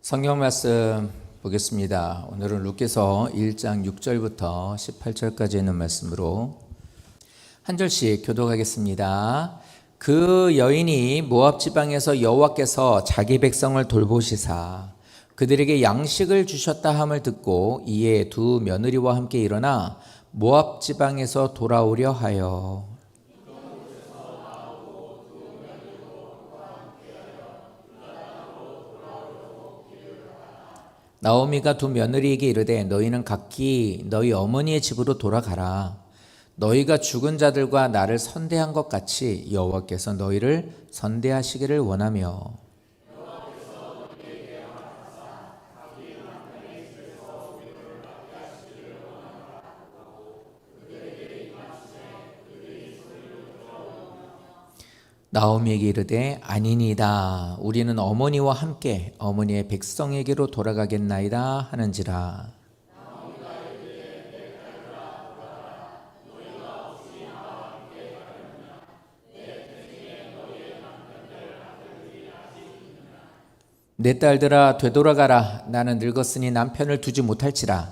성경 말씀 보겠습니다. 오늘은 룻기서 1장 6절부터 18절까지 있는 말씀으로 한 절씩 교독하겠습니다. 그 여인이 모압 지방에서 여호와께서 자기 백성을 돌보시사 그들에게 양식을 주셨다 함을 듣고 이에 두 며느리와 함께 일어나 모압 지방에서 돌아오려 하여 나오미가 두 며느리에게 이르되 너희는 각기 너희 어머니의 집으로 돌아가라. 너희가 죽은 자들과 나를 선대한 것 같이 여호와께서 너희를 선대하시기를 원하며 나오미에게 이르되 아니니이다. 우리는 어머니와 함께 어머니의 백성에게로 돌아가겠나이다 하는지라. 내 딸들아 되돌아가라. 나는 늙었으니 남편을 두지 못할지라.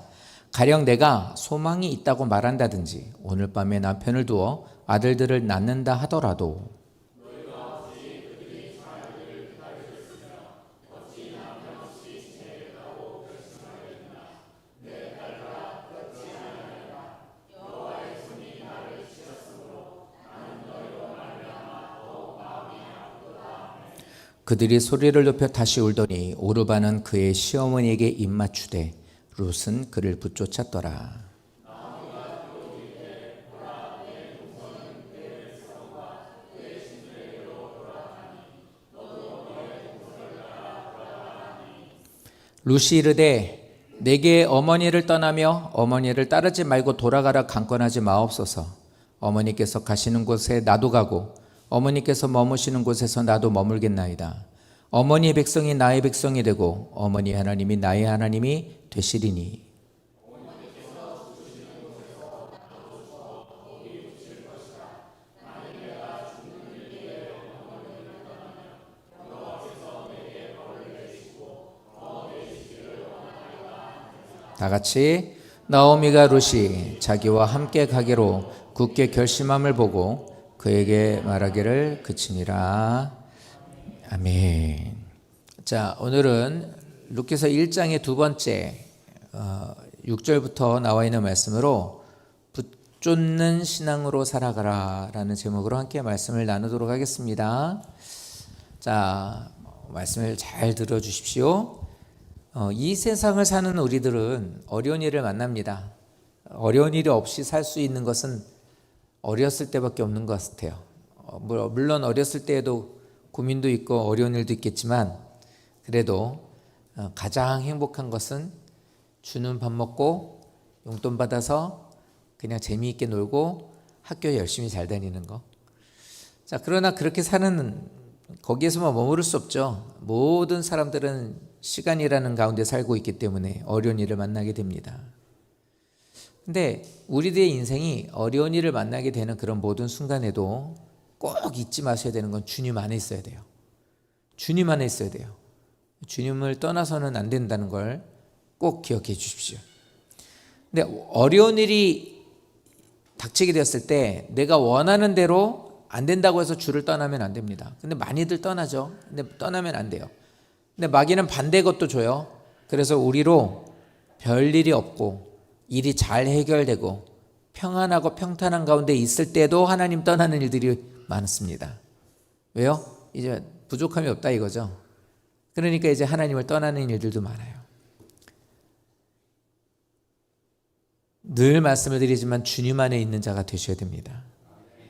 가령 내가 소망이 있다고 말한다든지 오늘 밤에 남편을 두어 아들들을 낳는다 하더라도 그들이 소리를 높여 다시 울더니 오르바는 그의 시어머니에게 입맞추되 룻은 그를 붙쫓았더라. 룻이 이르되 내게 어머니를 떠나며 어머니를 따르지 말고 돌아가라 강권하지 마옵소서. 어머니께서 가시는 곳에 나도 가고 어머니께서 머무시는 곳에서 나도 머물겠나이다. 어머니의 백성이 나의 백성이 되고 어머니 하나님이 나의 하나님이 되시리니 다 같이 나오미가 룻이 자기와 함께 가기로 굳게 결심함을 보고 그에게 말하기를 그치니라. 아멘. 자, 오늘은 룻기서 1장의 두 번째 6절부터 나와 있는 말씀으로 붙쫓는 신앙으로 살아가라 라는 제목으로 함께 말씀을 나누도록 하겠습니다. 자, 말씀을 잘 들어주십시오. 이 세상을 사는 우리들은 어려운 일을 만납니다. 어려운 일이 없이 살 수 있는 것은 어렸을 때밖에 없는 것 같아요. 물론 어렸을 때에도 고민도 있고 어려운 일도 있겠지만 그래도 가장 행복한 것은 주는 밥 먹고 용돈 받아서 그냥 재미있게 놀고 학교에 열심히 잘 다니는 거. 자, 그러나 그렇게 사는 거기에서만 머무를 수 없죠. 모든 사람들은 시간이라는 가운데 살고 있기 때문에 어려운 일을 만나게 됩니다. 근데 우리들의 인생이 어려운 일을 만나게 되는 그런 모든 순간에도 꼭 잊지 마셔야 되는 건 주님 안에 있어야 돼요. 주님 안에 있어야 돼요. 주님을 떠나서는 안 된다는 걸 꼭 기억해 주십시오. 근데 어려운 일이 닥치게 되었을 때 내가 원하는 대로 안 된다고 해서 주를 떠나면 안 됩니다. 근데 많이들 떠나죠. 근데 떠나면 안 돼요. 근데 마귀는 반대 것도 줘요. 그래서 우리로 별일이 없고 일이 잘 해결되고 평안하고 평탄한 가운데 있을 때도 하나님 떠나는 일들이 많습니다. 왜요? 이제 부족함이 없다 이거죠. 그러니까 이제 하나님을 떠나는 일들도 많아요. 늘 말씀을 드리지만 주님 안에 있는 자가 되셔야 됩니다.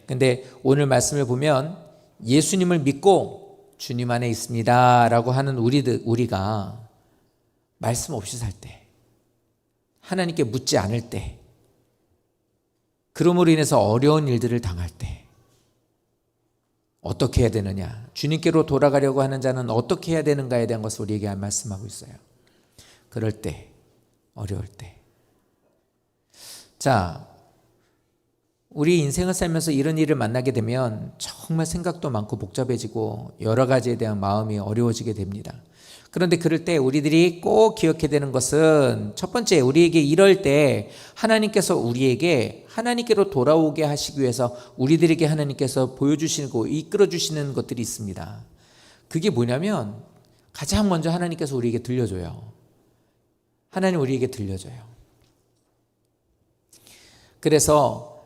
근데 오늘 말씀을 보면 예수님을 믿고 주님 안에 있습니다 라고 하는 우리가 말씀 없이 살 때, 하나님께 묻지 않을 때, 그러므로 인해서 어려운 일들을 당할 때 어떻게 해야 되느냐, 주님께로 돌아가려고 하는 자는 어떻게 해야 되는가에 대한 것을 우리에게 말씀하고 있어요. 그럴 때, 어려울 때. 자, 우리 인생을 살면서 이런 일을 만나게 되면 정말 생각도 많고 복잡해지고 여러 가지에 대한 마음이 어려워지게 됩니다. 그런데 그럴 때 우리들이 꼭 기억해야 되는 것은 첫 번째, 우리에게 이럴 때 하나님께서 우리에게 하나님께로 돌아오게 하시기 위해서 우리들에게 하나님께서 보여주시고 이끌어 주시는 것들이 있습니다. 그게 뭐냐면 가장 먼저 하나님께서 우리에게 들려줘요. 하나님 우리에게 들려줘요. 그래서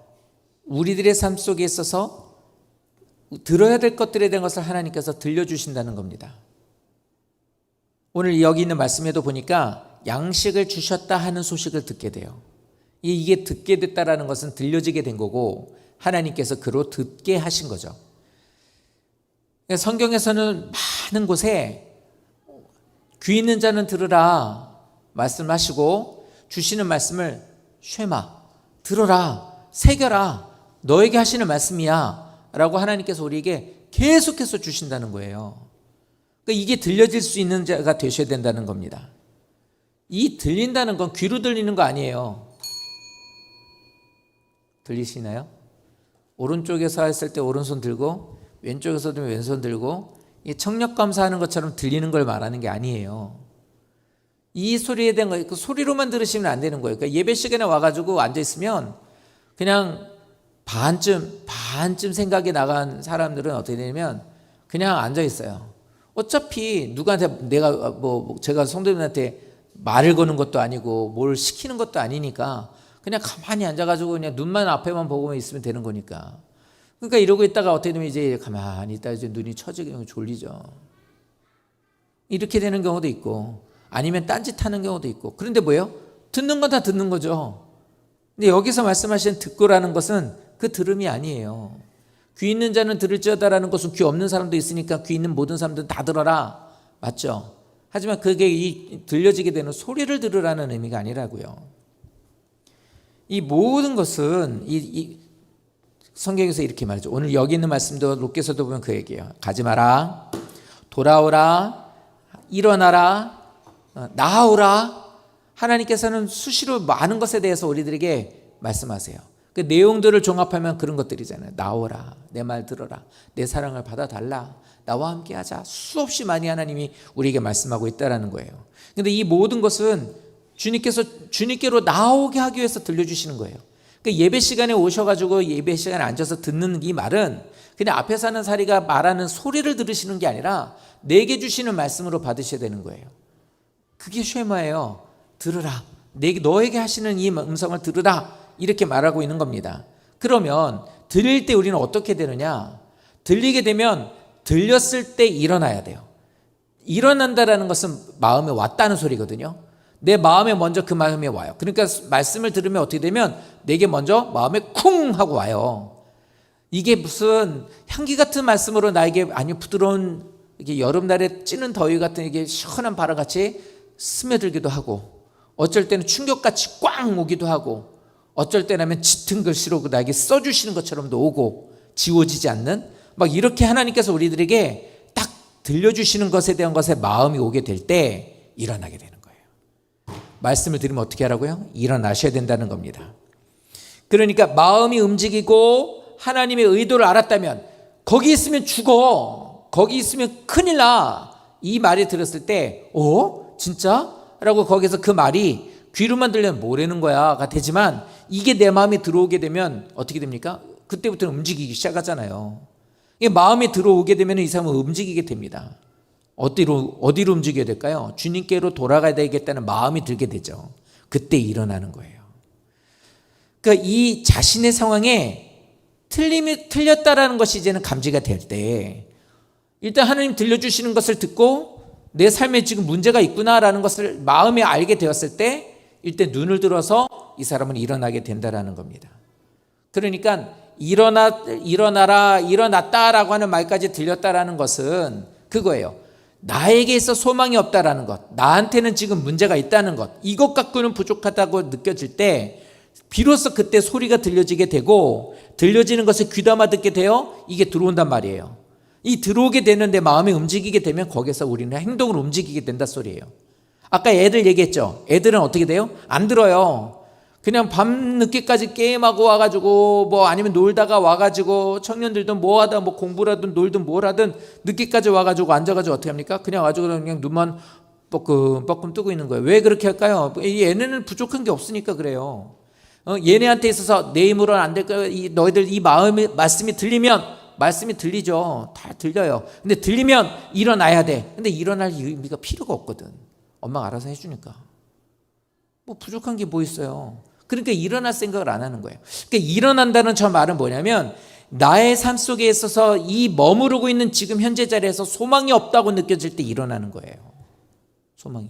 우리들의 삶 속에 있어서 들어야 될 것들에 대한 것을 하나님께서 들려주신다는 겁니다. 오늘 여기 있는 말씀에도 보니까 양식을 주셨다 하는 소식을 듣게 돼요. 이게 듣게 됐다라는 것은 들려지게 된 거고 하나님께서 그로 듣게 하신 거죠. 성경에서는 많은 곳에 귀 있는 자는 들으라 말씀하시고 주시는 말씀을 쉐마, 들어라, 새겨라, 너에게 하시는 말씀이야 라고 하나님께서 우리에게 계속해서 주신다는 거예요. 그러니까 이게 들려질 수 있는 자가 되셔야 된다는 겁니다. 이 들린다는 건 귀로 들리는 거 아니에요. 들리시나요? 오른쪽에서 했을 때 오른손 들고 왼쪽에서 들면 왼손 들고 청력 감사하는 것처럼 들리는 걸 말하는 게 아니에요. 이 소리에 대한 거, 그 소리로만 들으시면 안 되는 거예요. 그러니까 예배 시간에 와가지고 앉아있으면 그냥 반쯤 생각이 나간 사람들은 어떻게 되냐면 그냥 앉아있어요. 어차피 누구한테 제가 성도님한테 말을 거는 것도 아니고 뭘 시키는 것도 아니니까 그냥 가만히 앉아가지고 그냥 눈만 앞에만 보고만 있으면 되는 거니까. 그러니까 이러고 있다가 어떻게 되면 이제 가만히 있다가 이제 눈이 처지게 졸리죠. 이렇게 되는 경우도 있고 아니면 딴짓하는 경우도 있고. 그런데 뭐예요? 듣는 건 다 듣는 거죠. 근데 여기서 말씀하시는 듣고라는 것은 그 들음이 아니에요. 귀 있는 자는 들을지어다라는 것은 귀 없는 사람도 있으니까 귀 있는 모든 사람들은 다 들어라. 맞죠? 하지만 그게 들려지게 되는 소리를 들으라는 의미가 아니라고요. 이 모든 것은 성경에서 이렇게 말하죠. 오늘 여기 있는 말씀도 롯게서도 보면 그 얘기예요. 가지 마라, 돌아오라, 일어나라, 나아오라. 하나님께서는 수시로 많은 것에 대해서 우리들에게 말씀하세요. 그 내용들을 종합하면 그런 것들이잖아요. 나오라, 내 말 들어라, 내 사랑을 받아달라, 나와 함께하자. 수없이 많이 하나님이 우리에게 말씀하고 있다는 거예요. 그런데 이 모든 것은 주님께로 나오게 하기 위해서 들려주시는 거예요. 그러니까 예배 시간에 오셔가지고 예배 시간에 앉아서 듣는 이 말은 그냥 앞에 사는 사리가 말하는 소리를 들으시는 게 아니라 내게 주시는 말씀으로 받으셔야 되는 거예요. 그게 쉐마예요. 들으라, 너에게 하시는 이 음성을 들으라, 이렇게 말하고 있는 겁니다. 그러면 들릴 때 우리는 어떻게 되느냐? 들리게 되면 들렸을 때 일어나야 돼요. 일어난다라는 것은 마음에 왔다는 소리거든요. 내 마음에 먼저 그 마음이 와요. 그러니까 말씀을 들으면 어떻게 되면 내게 먼저 마음에 쿵 하고 와요. 이게 무슨 향기 같은 말씀으로 나에게 아니 부드러운 이게 여름날에 찌는 더위 같은 이게 시원한 바람같이 스며들기도 하고 어쩔 때는 충격같이 꽝 오기도 하고 어쩔 때라면 짙은 글씨로 나에게 써주시는 것처럼도 오고 지워지지 않는 막 이렇게 하나님께서 우리들에게 딱 들려주시는 것에 대한 것에 마음이 오게 될 때 일어나게 되는 거예요. 말씀을 들으면 어떻게 하라고요? 일어나셔야 된다는 겁니다. 그러니까 마음이 움직이고 하나님의 의도를 알았다면 거기 있으면 죽어, 거기 있으면 큰일 나, 이 말이 들었을 때 진짜? 라고 거기서 그 말이 귀로만 들리면 뭐라는 거야가 되지만 이게 내 마음에 들어오게 되면 어떻게 됩니까? 그때부터는 움직이기 시작하잖아요. 이게 마음에 들어오게 되면 이 사람은 움직이게 됩니다. 어디로 움직여야 될까요? 주님께로 돌아가야 되겠다는 마음이 들게 되죠. 그때 일어나는 거예요. 그러니까 이 자신의 상황에 틀렸다라는 것이 이제는 감지가 될 때 일단 하나님 들려주시는 것을 듣고 내 삶에 지금 문제가 있구나라는 것을 마음에 알게 되었을 때 일단 눈을 들어서 이 사람은 일어나게 된다라는 겁니다. 그러니까 일어나라, 일어났다라고 하는 말까지 들렸다라는 것은 그거예요. 나에게 있어 소망이 없다라는 것, 나한테는 지금 문제가 있다는 것, 이것 갖고는 부족하다고 느껴질 때 비로소 그때 소리가 들려지게 되고 들려지는 것을 귀담아 듣게 되어 이게 들어온단 말이에요. 이 들어오게 되는데 마음이 움직이게 되면 거기서 우리는 행동을 움직이게 된다 소리예요. 아까 애들 얘기했죠. 애들은 어떻게 돼요? 안 들어요. 그냥 밤 늦게까지 게임하고 와가지고 뭐 아니면 놀다가 와가지고 청년들도 뭐 하다 뭐 공부라든 놀든 뭘 하든 늦게까지 와가지고 앉아가지고 어떻게 합니까? 그냥 와가지고 그냥 눈만 뻐끔뻐끔 뜨고 있는 거예요. 왜 그렇게 할까요? 얘네는 부족한 게 없으니까 그래요. 얘네한테 있어서 내 힘으로는 안 될 거야. 너희들 이 말씀이 들리면, 말씀이 들리죠. 다 들려요. 근데 들리면 일어나야 돼. 근데 일어날 의미가 필요가 없거든. 엄마가 알아서 해주니까. 뭐 부족한 게 뭐 있어요. 그러니까 일어날 생각을 안 하는 거예요. 그러니까 일어난다는 저 말은 뭐냐면 나의 삶 속에 있어서 이 머무르고 있는 지금 현재 자리에서 소망이 없다고 느껴질 때 일어나는 거예요. 소망이.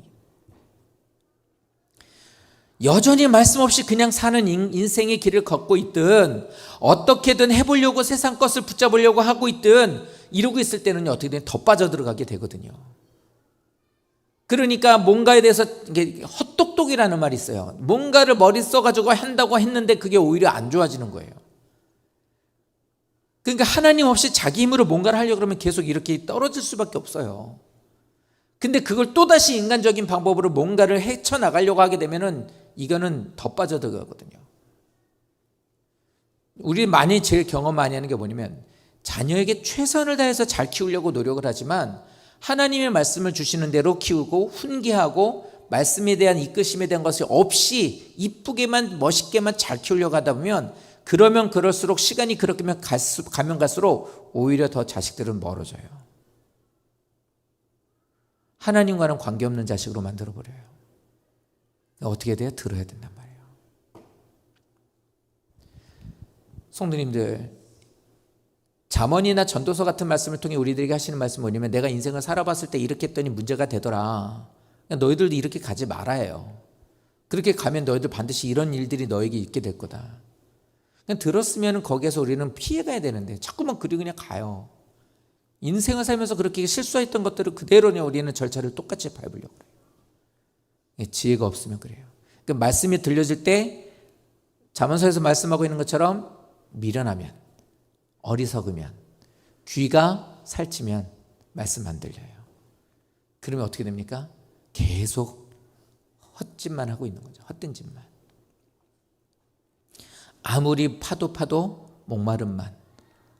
여전히 말씀 없이 그냥 사는 인생의 길을 걷고 있든 어떻게든 해보려고 세상 것을 붙잡으려고 하고 있든 이러고 있을 때는 어떻게 되면 더 빠져들어가게 되거든요. 그러니까 뭔가에 대해서 헛똑똑이라는 말이 있어요. 뭔가를 머리 써가지고 한다고 했는데 그게 오히려 안 좋아지는 거예요. 그러니까 하나님 없이 자기 힘으로 뭔가를 하려고 그러면 계속 이렇게 떨어질 수밖에 없어요. 근데 그걸 또다시 인간적인 방법으로 뭔가를 헤쳐나가려고 하게 되면은 이거는 더 빠져들어가거든요. 우리 많이 제일 경험 많이 하는 게 뭐냐면 자녀에게 최선을 다해서 잘 키우려고 노력을 하지만 하나님의 말씀을 주시는 대로 키우고 훈계하고 말씀에 대한 이끄심에 대한 것이 없이 이쁘게만 멋있게만 잘 키우려고 하다 보면 그러면 그럴수록 시간이 그렇게 가면 갈수록 오히려 더 자식들은 멀어져요. 하나님과는 관계없는 자식으로 만들어버려요. 어떻게 돼요? 들어야 된단 말이에요. 성도님들, 잠언이나 전도서 같은 말씀을 통해 우리들에게 하시는 말씀은 뭐냐면 내가 인생을 살아봤을 때 이렇게 했더니 문제가 되더라. 너희들도 이렇게 가지 말아요. 그렇게 가면 너희들 반드시 이런 일들이 너에게 있게 될 거다. 그냥 들었으면 거기에서 우리는 피해가야 되는데 자꾸만 그냥 가요. 인생을 살면서 그렇게 실수했던 것들을 그대로 우리는 절차를 똑같이 밟으려고 그래요. 지혜가 없으면 그래요. 그 말씀이 들려질 때 잠언서에서 말씀하고 있는 것처럼 미련하면, 어리석으면, 귀가 살찌면 말씀 안 들려요. 그러면 어떻게 됩니까? 계속 헛짓만 하고 있는 거죠. 헛된 짓만. 아무리 파도 목마른 만,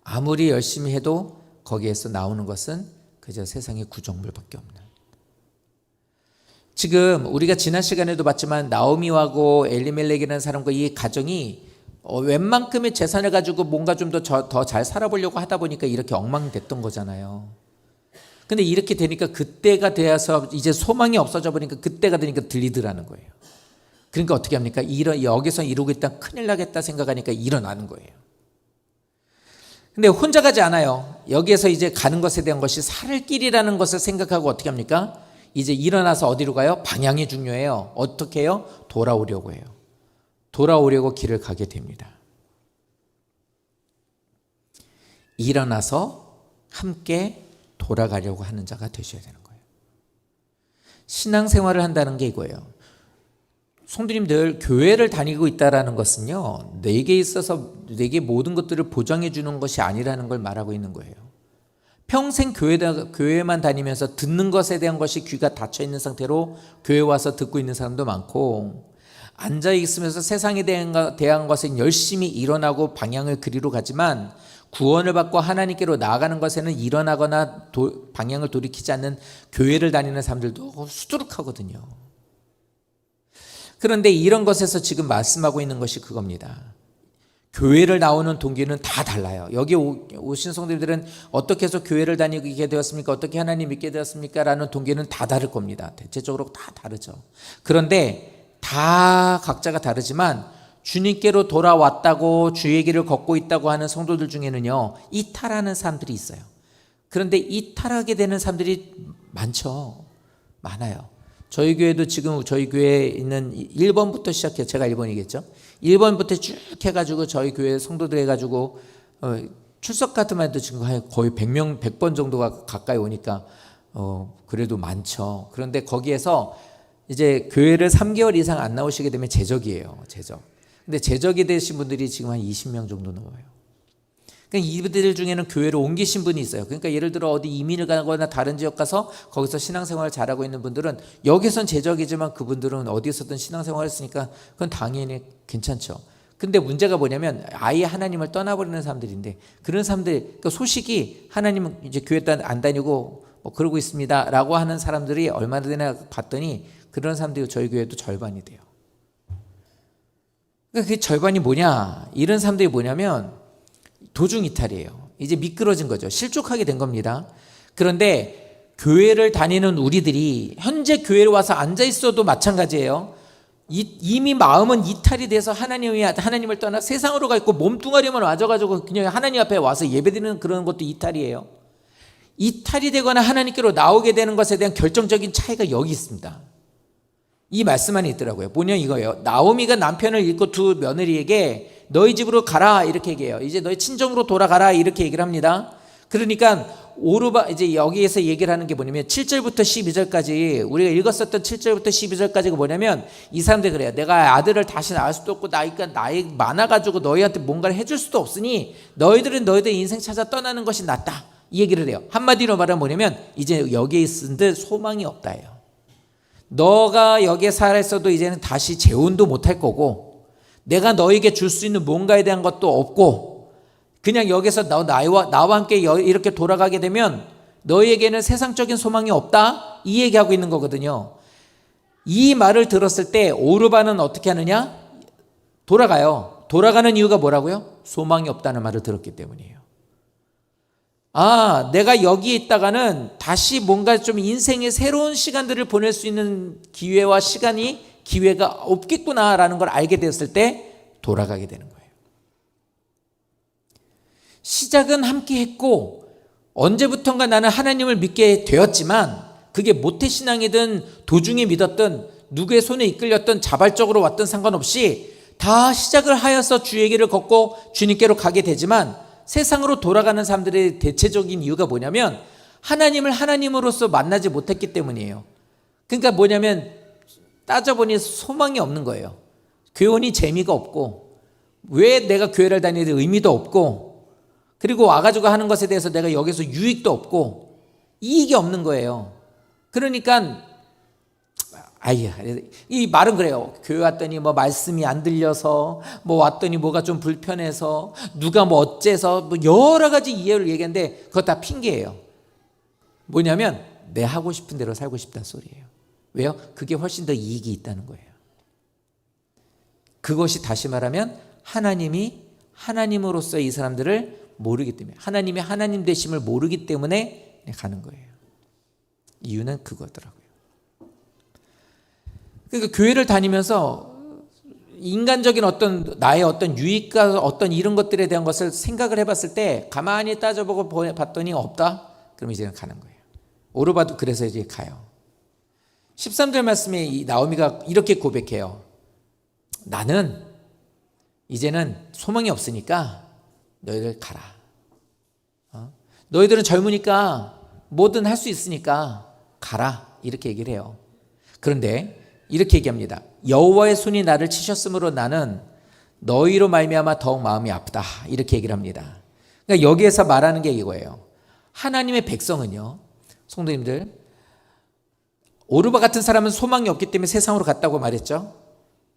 아무리 열심히 해도 거기에서 나오는 것은 그저 세상의 구정물밖에 없는. 지금 우리가 지난 시간에도 봤지만 나오미하고 엘리멜렉이라는 사람과 이 가정이 웬만큼의 재산을 가지고 뭔가 좀 더 잘 살아보려고 하다 보니까 이렇게 엉망됐던 거잖아요. 근데 이렇게 되니까 그때가 되어서 이제 소망이 없어져 버리니까 그때가 되니까 들리더라는 거예요. 그러니까 어떻게 합니까? 여기서 이러고 있다 큰일 나겠다 생각하니까 일어나는 거예요. 근데 혼자 가지 않아요. 여기에서 이제 가는 것에 대한 것이 살 길이라는 것을 생각하고 어떻게 합니까? 이제 일어나서 어디로 가요? 방향이 중요해요. 어떻게 해요? 돌아오려고 해요. 돌아오려고 길을 가게 됩니다. 일어나서 함께 돌아가려고 하는 자가 되셔야 되는 거예요. 신앙생활을 한다는 게 이거예요. 성도님들, 교회를 다니고 있다는 것은요, 내게 있어서 내게 모든 것들을 보장해 주는 것이 아니라는 걸 말하고 있는 거예요. 평생 교회만 다니면서 듣는 것에 대한 것이 귀가 닫혀 있는 상태로 교회 와서 듣고 있는 사람도 많고, 앉아 있으면서 세상에 대한 것은 열심히 일어나고 방향을 그리로 가지만 구원을 받고 하나님께로 나아가는 것에는 일어나거나 방향을 돌이키지 않는 교회를 다니는 사람들도 수두룩하거든요. 그런데 이런 것에서 지금 말씀하고 있는 것이 그겁니다. 교회를 나오는 동기는 다 달라요. 여기 오신 성도들은 어떻게 해서 교회를 다니게 되었습니까? 어떻게 하나님 믿게 되었습니까? 라는 동기는 다 다를 겁니다. 대체적으로 다 다르죠. 그런데 다 각자가 다르지만 주님께로 돌아왔다고 주의 길을 걷고 있다고 하는 성도들 중에는요, 이탈하는 사람들이 있어요. 그런데 이탈하게 되는 사람들이 많아요. 저희 교회도 지금 저희 교회에 있는 1번부터 시작해요. 제가 1번이겠죠. 1번부터 쭉 해가지고 저희 교회 성도들 해가지고 출석 같은 말도 지금 거의 100번 정도가 가까이 오니까 그래도 많죠. 그런데 거기에서 이제 교회를 3개월 이상 안 나오시게 되면 재적이에요. 재적. 근데 재적이 되신 분들이 지금 한 20명 정도 넘어요. 그러니까 이들 중에는 교회로 옮기신 분이 있어요. 그러니까 예를 들어 어디 이민을 가거나 다른 지역 가서 거기서 신앙생활을 잘하고 있는 분들은 여기선 제적이지만 그분들은 어디서든 신앙생활을 했으니까 그건 당연히 괜찮죠. 근데 문제가 뭐냐면 아예 하나님을 떠나버리는 사람들인데, 그런 사람들, 그러니까 소식이 하나님은 이제 교회 안 다니고 뭐 그러고 있습니다라고 하는 사람들이 얼마나 되나 봤더니 그런 사람들이 저희 교회도 절반이 돼요. 그러니까 그 절반이 뭐냐? 이런 사람들이 뭐냐면 도중 이탈이에요. 이제 미끄러진 거죠. 실족하게 된 겁니다. 그런데 교회를 다니는 우리들이 현재 교회에 와서 앉아 있어도 마찬가지예요. 이미 마음은 이탈이 돼서 하나님을 떠나 세상으로 가 있고 몸뚱아리만 와져가지고 그냥 하나님 앞에 와서 예배드리는 그런 것도 이탈이에요. 이탈이 되거나 하나님께로 나오게 되는 것에 대한 결정적인 차이가 여기 있습니다. 이 말씀 안에 있더라고요. 뭐냐 이거예요. 나오미가 남편을 잃고 두 며느리에게 너희 집으로 가라 이렇게 얘기해요. 이제 너희 친정으로 돌아가라 이렇게 얘기를 합니다. 그러니까 오르바 이제 여기에서 얘기를 하는 게 뭐냐면 7절부터 12절까지 우리가 읽었었던 7절부터 12절까지가 뭐냐면 이 사람들 그래요. 내가 아들을 다시 낳을 수도 없고 나이 많아가지고 너희한테 뭔가를 해줄 수도 없으니 너희들 인생 찾아 떠나는 것이 낫다 이 얘기를 해요. 한마디로 말하면 뭐냐면 이제 여기에 있은들 소망이 없다예요. 너가 여기에 살아있어도 이제는 다시 재혼도 못할 거고 내가 너에게 줄 수 있는 뭔가에 대한 것도 없고 그냥 여기서 나와 함께 이렇게 돌아가게 되면 너희에게는 세상적인 소망이 없다 이 얘기하고 있는 거거든요. 이 말을 들었을 때 오르바는 어떻게 하느냐? 돌아가요. 돌아가는 이유가 뭐라고요? 소망이 없다는 말을 들었기 때문이에요. 아, 내가 여기에 있다가는 다시 뭔가 좀 인생의 새로운 시간들을 보낼 수 있는 기회가 없겠구나라는 걸 알게 됐을 때 돌아가게 되는 거예요. 시작은 함께 했고 언제부턴가 나는 하나님을 믿게 되었지만 그게 모태신앙이든 도중에 믿었든 누구의 손에 이끌렸든 자발적으로 왔든 상관없이 다 시작을 하여서 주의 길을 걷고 주님께로 가게 되지만 세상으로 돌아가는 사람들의 대체적인 이유가 뭐냐면 하나님을 하나님으로서 만나지 못했기 때문이에요. 그러니까 뭐냐면 따져보니 소망이 없는 거예요. 교훈이 재미가 없고 왜 내가 교회를 다니는데 의미도 없고 그리고 와가지고 하는 것에 대해서 내가 여기서 유익도 없고 이익이 없는 거예요. 그러니까 이 말은 그래요. 교회 왔더니 뭐 말씀이 안 들려서 뭐 왔더니 뭐가 좀 불편해서 누가 뭐 어째서 뭐 여러 가지 이유를 얘기하는데 그거 다 핑계예요. 뭐냐면 내 하고 싶은 대로 살고 싶다는 소리예요. 왜요? 그게 훨씬 더 이익이 있다는 거예요. 그것이 다시 말하면 하나님이 하나님으로서 이 사람들을 모르기 때문에 하나님이 하나님 되심을 모르기 때문에 가는 거예요. 이유는 그거더라고요. 그러니까 교회를 다니면서 인간적인 나의 어떤 유익과 어떤 이런 것들에 대한 것을 생각을 해봤을 때 가만히 따져보고 봤더니 없다? 그럼 이제는 가는 거예요. 오르바도 그래서 이제 가요. 13절 말씀에 이 나오미가 이렇게 고백해요. 나는 이제는 소망이 없으니까 너희들 가라. 너희들은 젊으니까 뭐든 할 수 있으니까 가라. 이렇게 얘기를 해요. 그런데 이렇게 얘기합니다. 여호와의 손이 나를 치셨으므로 나는 너희로 말미암아 더욱 마음이 아프다. 이렇게 얘기를 합니다. 그러니까 여기에서 말하는 게 이거예요. 하나님의 백성은요. 성도님들 오르바 같은 사람은 소망이 없기 때문에 세상으로 갔다고 말했죠.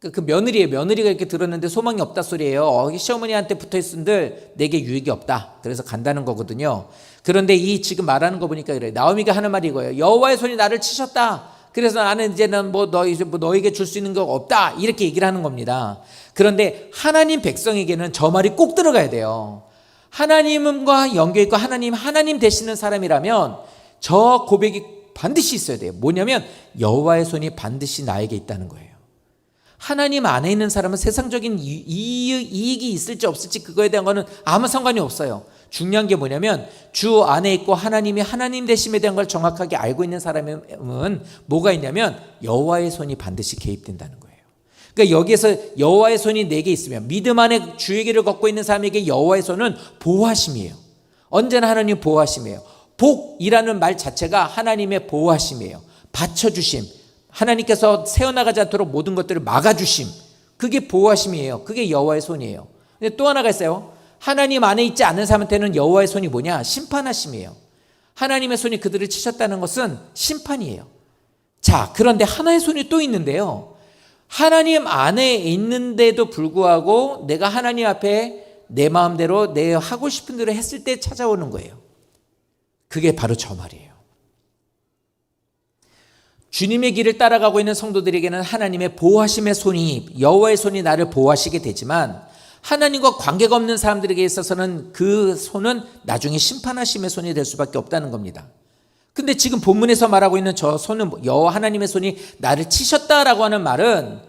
그 며느리가 이렇게 들었는데 소망이 없다 소리예요. 시어머니한테 붙어있은들 내게 유익이 없다. 그래서 간다는 거거든요. 그런데 이 지금 말하는 거 보니까 그래요. 나오미가 하는 말이 이거예요. 여호와의 손이 나를 치셨다. 그래서 나는 이제는 너에게 줄 수 있는 거 없다. 이렇게 얘기를 하는 겁니다. 그런데 하나님 백성에게는 저 말이 꼭 들어가야 돼요. 하나님과 연결 있고 하나님 되시는 사람이라면 저 고백이 반드시 있어야 돼요. 뭐냐면 여호와의 손이 반드시 나에게 있다는 거예요. 하나님 안에 있는 사람은 세상적인 이익이 있을지 없을지 그거에 대한 거는 아무 상관이 없어요. 중요한 게 뭐냐면 주 안에 있고 하나님이 하나님 되심에 대한 걸 정확하게 알고 있는 사람은 뭐가 있냐면 여호와의 손이 반드시 개입된다는 거예요. 그러니까 여기에서 여호와의 손이 내게 있으면 믿음 안에 주의 길을 걷고 있는 사람에게 여호와의 손은 보호하심이에요. 언제나 하나님 보호하심이에요. 복이라는 말 자체가 하나님의 보호하심이에요. 받쳐주심, 하나님께서 새어나가지 않도록 모든 것들을 막아주심, 그게 보호하심이에요. 그게 여호와의 손이에요. 근데 또 하나가 있어요. 하나님 안에 있지 않는 사람한테는 여호와의 손이 뭐냐? 심판하심이에요. 하나님의 손이 그들을 치셨다는 것은 심판이에요. 자, 그런데 하나의 손이 또 있는데요. 하나님 안에 있는데도 불구하고 내가 하나님 앞에 내 마음대로 내 하고 싶은 대로 했을 때 찾아오는 거예요. 그게 바로 저 말이에요. 주님의 길을 따라가고 있는 성도들에게는 하나님의 보호하심의 손이, 여호와의 손이 나를 보호하시게 되지만 하나님과 관계가 없는 사람들에게 있어서는 그 손은 나중에 심판하심의 손이 될 수밖에 없다는 겁니다. 근데 지금 본문에서 말하고 있는 저 손은 여호와 하나님의 손이 나를 치셨다라고 하는 말은,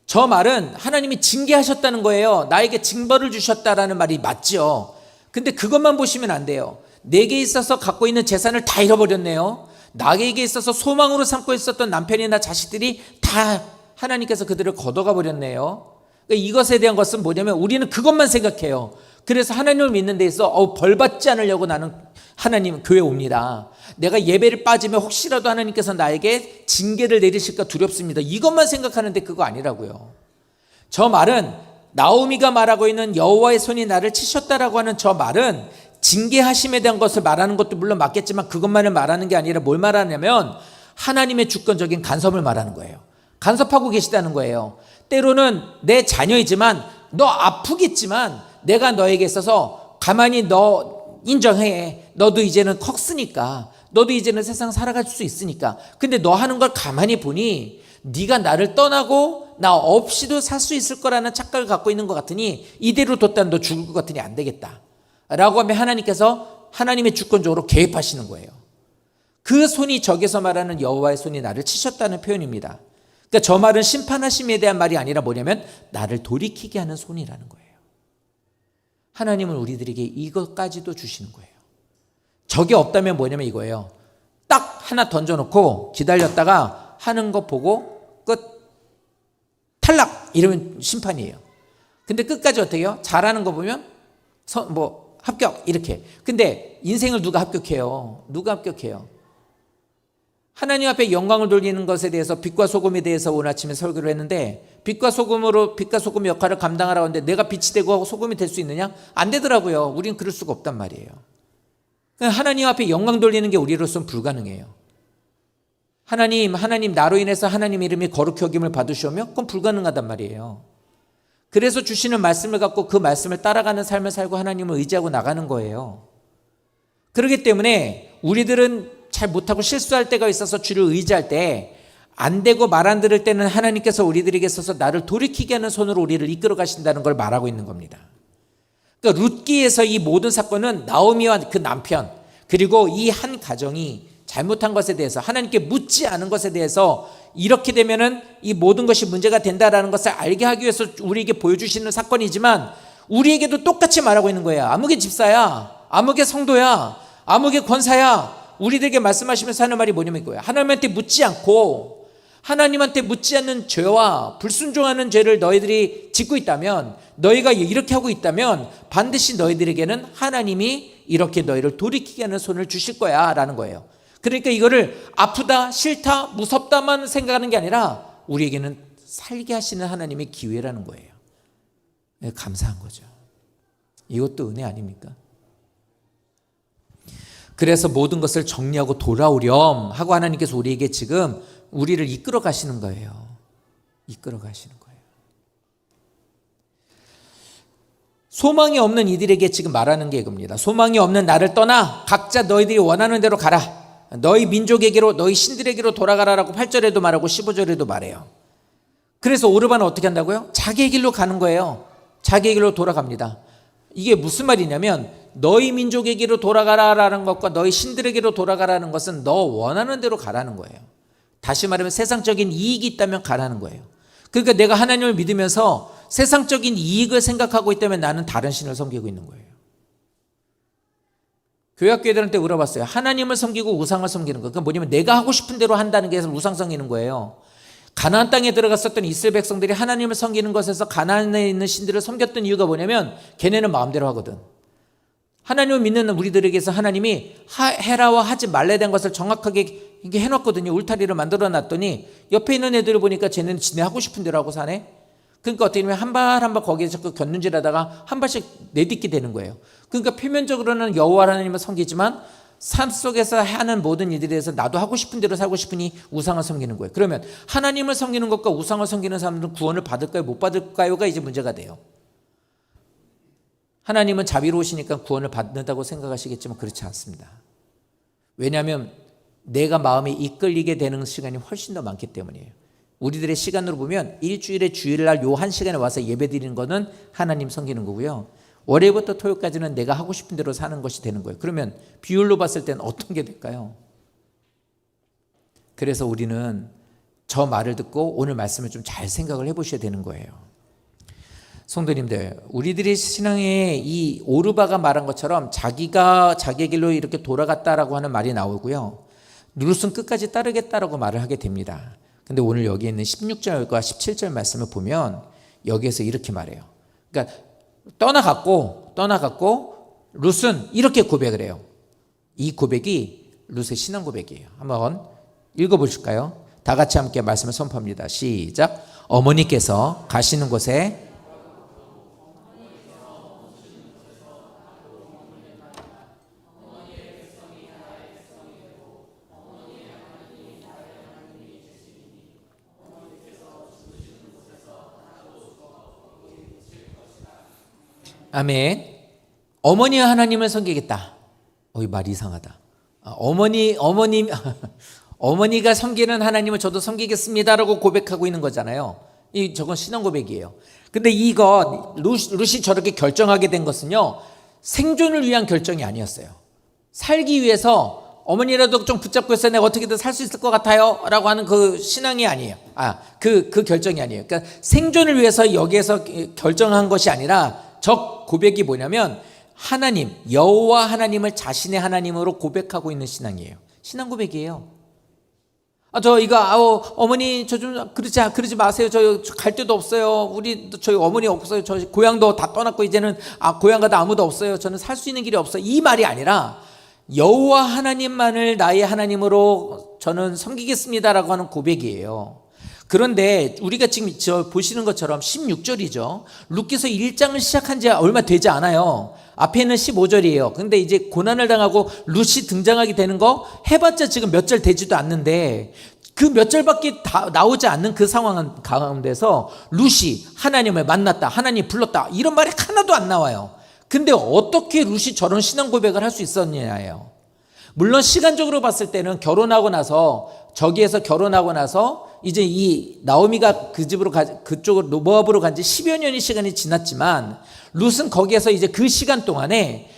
저 말은 하나님이 징계하셨다는 거예요. 나에게 징벌을 주셨다라는 말이 맞죠. 근데 그것만 보시면 안 돼요. 내게 있어서 갖고 있는 재산을 다 잃어버렸네요. 나에게 있어서 소망으로 삼고 있었던 남편이나 자식들이 다 하나님께서 그들을 걷어가 버렸네요. 그러니까 이것에 대한 것은 뭐냐면 우리는 그것만 생각해요. 그래서 하나님을 믿는 데 있어 벌 받지 않으려고 나는 하나님 교회 옵니다. 내가 예배를 빠지면 혹시라도 하나님께서 나에게 징계를 내리실까 두렵습니다. 이것만 생각하는데 그거 아니라고요. 저 말은 나오미가 말하고 있는 여호와의 손이 나를 치셨다라고 하는 저 말은 징계하심에 대한 것을 말하는 것도 물론 맞겠지만 그것만을 말하는 게 아니라 뭘 말하냐면 하나님의 주권적인 간섭을 말하는 거예요. 간섭하고 계시다는 거예요. 때로는 내 자녀이지만 너 아프겠지만 내가 너에게 있어서 가만히 너 인정해. 너도 이제는 컸으니까, 너도 이제는 세상 살아갈 수 있으니까. 근데 너 하는 걸 가만히 보니 네가 나를 떠나고 나 없이도 살 수 있을 거라는 착각을 갖고 있는 것 같으니 이대로 뒀다면 너 죽을 것 같으니 안 되겠다 라고 하면 하나님께서 하나님의 주권적으로 개입하시는 거예요. 그 손이 저기서 말하는 여호와의 손이 나를 치셨다는 표현입니다. 그러니까 저 말은 심판하심에 대한 말이 아니라 뭐냐면 나를 돌이키게 하는 손이라는 거예요. 하나님은 우리들에게 이것까지도 주시는 거예요. 저게 없다면 뭐냐면 이거예요. 딱 하나 던져놓고 기다렸다가 하는 거 보고 끝, 탈락 이러면 심판이에요. 근데 끝까지 어떻게 해요? 잘하는 거 보면 합격 이렇게. 근데 인생을 누가 합격해요? 누가 합격해요? 하나님 앞에 영광을 돌리는 것에 대해서 빛과 소금에 대해서 오늘 아침에 설교를 했는데 빛과 소금 역할을 감당하라고 하는데 내가 빛이 되고 소금이 될 수 있느냐? 안 되더라고요. 우리는 그럴 수가 없단 말이에요. 하나님 앞에 영광 돌리는 게 우리로서는 불가능해요. 하나님 나로 인해서 하나님 이름이 거룩히 여김을 받으시오며 그건 불가능하단 말이에요. 그래서 주시는 말씀을 갖고 그 말씀을 따라가는 삶을 살고 하나님을 의지하고 나가는 거예요. 그렇기 때문에 우리들은 잘 못하고 실수할 때가 있어서 주를 의지할 때 안 되고 말 안 들을 때는 하나님께서 우리들에게 있어서 나를 돌이키게 하는 손으로 우리를 이끌어 가신다는 걸 말하고 있는 겁니다. 그러니까 룻기에서 이 모든 사건은 나오미와 그 남편 그리고 이 한 가정이 잘못한 것에 대해서 하나님께 묻지 않은 것에 대해서 이렇게 되면은 이 모든 것이 문제가 된다라는 것을 알게 하기 위해서 우리에게 보여주시는 사건이지만 우리에게도 똑같이 말하고 있는 거예요. 아무개 집사야, 아무개 성도야, 아무개 권사야, 우리들에게 말씀하시면서 하는 말이 뭐냐면 이거예요. 하나님한테 묻지 않고 하나님한테 묻지 않는 죄와 불순종하는 죄를 너희들이 짓고 있다면, 너희가 이렇게 하고 있다면 반드시 너희들에게는 하나님이 이렇게 너희를 돌이키게 하는 손을 주실 거야 라는 거예요. 그러니까 이거를 아프다, 싫다, 무섭다만 생각하는 게 아니라 우리에게는 살게 하시는 하나님의 기회라는 거예요. 감사한 거죠. 이것도 은혜 아닙니까? 그래서 모든 것을 정리하고 돌아오렴 하고 하나님께서 우리에게 지금 우리를 이끌어 가시는 거예요. 이끌어 가시는 거예요. 소망이 없는 이들에게 지금 말하는 게 이겁니다. 소망이 없는 나를 떠나 각자 너희들이 원하는 대로 가라. 너희 민족에게로, 너희 신들에게로 돌아가라라고 8절에도 말하고 15절에도 말해요. 그래서 오르반은 어떻게 한다고요? 자기의 길로 가는 거예요. 자기의 길로 돌아갑니다. 이게 무슨 말이냐면 너희 민족에게로 돌아가라라는 것과 너희 신들에게로 돌아가라는 것은 너 원하는 대로 가라는 거예요. 다시 말하면 세상적인 이익이 있다면 가라는 거예요. 그러니까 내가 하나님을 믿으면서 세상적인 이익을 생각하고 있다면 나는 다른 신을 섬기고 있는 거예요. 교회학교애들한테 물어봤어요. 하나님을 섬기고 우상을 섬기는 거. 그러니까 뭐냐면 내가 하고 싶은 대로 한다는 게 우상 섬기는 거예요. 가나안 땅에 들어갔었던 이스라엘 백성들이 하나님을 섬기는 것에서 가나안에 있는 신들을 섬겼던 이유가 뭐냐면 걔네는 마음대로 하거든. 하나님을 믿는 우리들에게서 하나님이 해라와 하지 말라에 대한 것을 정확하게 이게 해놨거든요. 울타리를 만들어 놨더니 옆에 있는 애들을 보니까 쟤는 지네 하고 싶은 대로 하고 사네. 그러니까 어떻게 보면 한 발 한 발 거기에 자꾸 곁눈질하다가 한 발씩 내딛게 되는 거예요. 그러니까 표면적으로는 여호와 하나님을 섬기지만 삶 속에서 하는 모든 일들에 대해서 나도 하고 싶은 대로 살고 싶으니 우상을 섬기는 거예요. 그러면 하나님을 섬기는 것과 우상을 섬기는 사람들은 구원을 받을까요? 못 받을까요가 이제 문제가 돼요. 하나님은 자비로우시니까 구원을 받는다고 생각하시겠지만 그렇지 않습니다. 왜냐하면 내가 마음이 이끌리게 되는 시간이 훨씬 더 많기 때문이에요. 우리들의 시간으로 보면 일주일에 주일날 요 한 시간에 와서 예배 드리는 거는 하나님 섬기는 거고요. 월요일부터 토요일까지는 내가 하고 싶은 대로 사는 것이 되는 거예요. 그러면 비율로 봤을 때는 어떤 게 될까요? 그래서 우리는 저 말을 듣고 오늘 말씀을 좀 잘 생각을 해보셔야 되는 거예요. 성도님들, 우리들의 신앙에 이 오르바가 말한 것처럼 자기가 자기 길로 이렇게 돌아갔다라고 하는 말이 나오고요. 룻은 끝까지 따르겠다라고 말을 하게 됩니다. 근데 오늘 여기 있는 16절과 17절 말씀을 보면 여기에서 이렇게 말해요. 그러니까 떠나갔고 룻은 이렇게 고백을 해요. 이 고백이 룻의 신앙 고백이에요. 한번 읽어보실까요? 다 같이 함께 말씀을 선포합니다. 시작. 어머니께서 가시는 곳에 아멘. 어머니와 하나님을 섬기겠다. 이 말 이상하다. 어머니가 섬기는 하나님을 저도 섬기겠습니다라고 고백하고 있는 거잖아요. 저건 신앙 고백이에요. 근데 이거 룻이 저렇게 결정하게 된 것은요, 생존을 위한 결정이 아니었어요. 살기 위해서 어머니라도 좀 붙잡고 있어야 내가 어떻게든 살 수 있을 것 같아요 라고 하는 그 신앙이 아니에요. 그 결정이 아니에요. 그러니까 생존을 위해서 여기에서 결정한 것이 아니라 저 고백이 뭐냐면 하나님, 여호와 하나님을 자신의 하나님으로 고백하고 있는 신앙이에요. 신앙 고백이에요. 어머니 저 좀 그러지 마세요. 저 갈 데도 없어요. 저희 어머니 없어요. 저 고향도 다 떠났고 이제는 고향 가다 아무도 없어요. 저는 살 수 있는 길이 없어요. 이 말이 아니라 여호와 하나님만을 나의 하나님으로 저는 섬기겠습니다라고 하는 고백이에요. 그런데 우리가 지금 보시는 것처럼 16절이죠. 룻기서 1장을 시작한 지 얼마 되지 않아요. 앞에는 15절이에요. 근데 이제 고난을 당하고 룻이 등장하게 되는 거 해봤자 지금 몇 절 되지도 않는데 그 몇 절밖에 나오지 않는 그 상황 가운데서 룻이 하나님을 만났다, 하나님 불렀다 이런 말이 하나도 안 나와요. 근데 어떻게 룻이 저런 신앙 고백을 할 수 있었냐예요. 물론 시간적으로 봤을 때는 저기에서 결혼하고 나서 이제 이 나오미가 그 집으로 그쪽으로 모압으로 간 지 10여 년의 시간이 지났지만 룻은 거기에서 이제 그 시간 동안에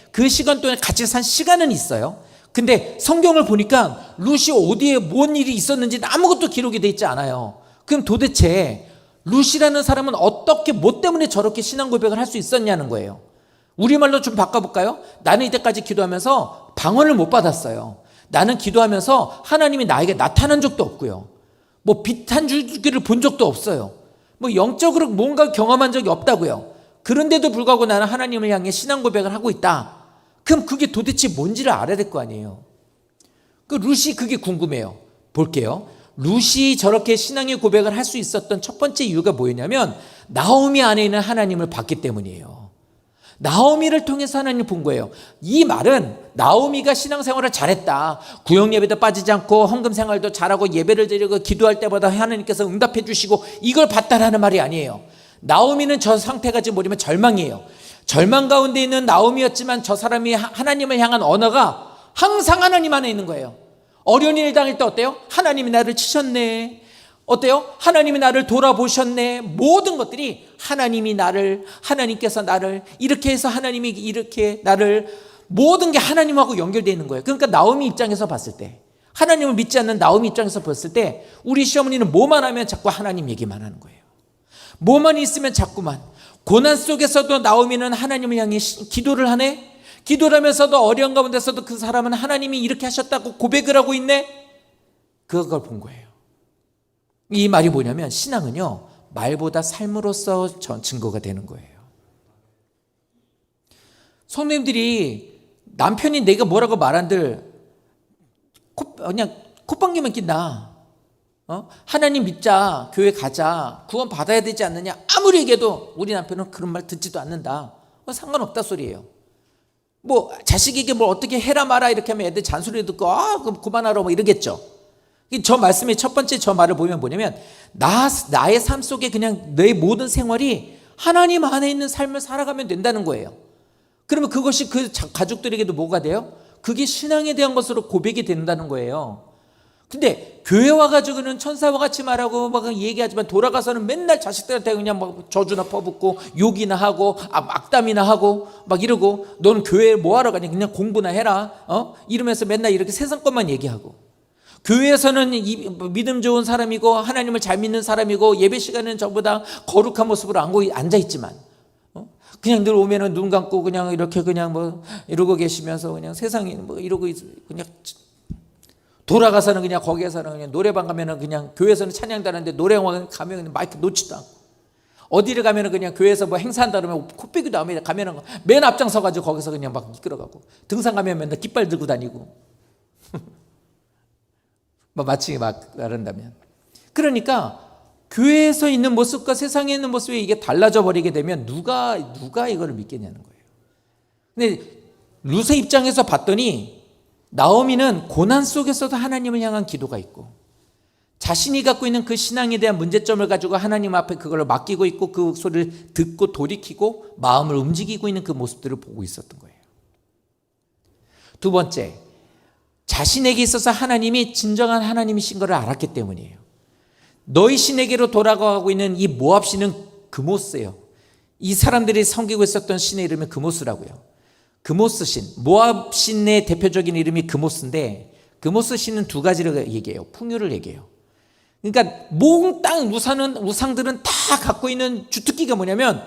같이 산 시간은 있어요. 근데 성경을 보니까 룻이 어디에 뭔 일이 있었는지 아무것도 기록이 돼 있지 않아요. 그럼 도대체 룻이라는 사람은 어떻게 뭐 때문에 저렇게 신앙 고백을 할 수 있었냐는 거예요. 우리말로 좀 바꿔볼까요? 나는 이때까지 기도하면서 방언을 못 받았어요. 나는 기도하면서 하나님이 나에게 나타난 적도 없고요. 빛 한 줄기를 본 적도 없어요. 영적으로 뭔가 경험한 적이 없다고요. 그런데도 불구하고 나는 하나님을 향해 신앙 고백을 하고 있다. 그럼 그게 도대체 뭔지를 알아야 될 거 아니에요. 룻이 그게 궁금해요. 볼게요. 룻이 저렇게 신앙의 고백을 할 수 있었던 첫 번째 이유가 뭐였냐면 나오미 안에 있는 하나님을 봤기 때문이에요. 나오미를 통해서 하나님을 본 거예요. 이 말은 나오미가 신앙생활을 잘했다, 구역 예배도 빠지지 않고 헌금 생활도 잘하고 예배를 드리고 기도할 때마다 하나님께서 응답해 주시고 이걸 봤다라는 말이 아니에요. 나오미는 저 상태가 지금 뭐냐면 절망이에요. 절망 가운데 있는 나오미였지만 저 사람이 하나님을 향한 언어가 항상 하나님 안에 있는 거예요. 어려운 일 당할 때 어때요? 하나님이 나를 치셨네. 어때요? 하나님이 나를 돌아보셨네. 모든 것들이 하나님께서 나를 이렇게 해서 하나님이 이렇게 나를, 모든 게 하나님하고 연결되어 있는 거예요. 그러니까 나오미 입장에서 봤을 때, 하나님을 믿지 않는 나오미 입장에서 봤을 때 우리 시어머니는 뭐만 하면 자꾸 하나님 얘기만 하는 거예요. 뭐만 있으면 자꾸만, 고난 속에서도 나오미는 하나님을 향해 기도를 하네. 기도를 하면서도 어려운 가운데서도 그 사람은 하나님이 이렇게 하셨다고 고백을 하고 있네. 그걸 본 거예요. 이 말이 뭐냐면 신앙은요, 말보다 삶으로서 증거가 되는 거예요. 성도님들이 남편이 내가 뭐라고 말한들 그냥 콧방귀만 낀다. 하나님 믿자, 교회 가자, 구원 받아야 되지 않느냐, 아무리 얘기해도 우리 남편은 그런 말 듣지도 않는다. 상관없다 소리예요. 뭐 자식에게 뭘 어떻게 해라 마라 이렇게 하면 애들 잔소리 듣고 그럼 그만하라 뭐 이러겠죠. 저 말씀의 첫 번째 저 말을 보면 뭐냐면 나의 삶 속에 그냥 내 모든 생활이 하나님 안에 있는 삶을 살아가면 된다는 거예요. 그러면 그것이 그 가족들에게도 뭐가 돼요? 그게 신앙에 대한 것으로 고백이 된다는 거예요. 근데 교회 와가지고는 천사와 같이 말하고 막 얘기하지만 돌아가서는 맨날 자식들한테 그냥 막 저주나 퍼붓고 욕이나 하고 악담이나 하고 막 이러고 너는 교회에 뭐하러 가냐 그냥 공부나 해라 이러면서 맨날 이렇게 세상 것만 얘기하고 교회에서는 믿음 좋은 사람이고 하나님을 잘 믿는 사람이고 예배 시간에는 저보다 거룩한 모습으로 앉아있지만 그냥 늘 오면은 눈 감고 그냥 이렇게 그냥 뭐 이러고 계시면서 그냥 세상에 뭐 이러고 그냥 돌아가서는 그냥 거기에서는 그냥 노래방 가면은 그냥 교회에서는 찬양도 하는데 노래방 가면 그냥 마이크 놓지도 않고 어디를 가면은 그냥 교회에서 뭐 행사한다 그러면 코빼기도 안 하면 가면은 맨 앞장 서가지고 거기서 그냥 막 이끌어가고 등산 가면 맨날 깃발 들고 다니고 뭐 마치 막 나른다면 그러니까 교회에서 있는 모습과 세상에 있는 모습이 이게 달라져 버리게 되면 누가 이거를 믿겠냐는 거예요. 근데 룻의 입장에서 봤더니 나오미는 고난 속에서도 하나님을 향한 기도가 있고 자신이 갖고 있는 그 신앙에 대한 문제점을 가지고 하나님 앞에 그걸 맡기고 있고 그 소리를 듣고 돌이키고 마음을 움직이고 있는 그 모습들을 보고 있었던 거예요. 두 번째, 자신에게 있어서 하나님이 진정한 하나님이신 것을 알았기 때문이에요. 너희 신에게로 돌아가고 있는 이 모압 신은 그모스예요. 이 사람들이 섬기고 있었던 신의 이름은 그모스라고요. 그모스 신, 모압 신의 대표적인 이름이 그모스인데 그모스 신은 두 가지를 얘기해요. 풍요를 얘기해요. 그러니까 몽땅 우상들은 다 갖고 있는 주특기가 뭐냐면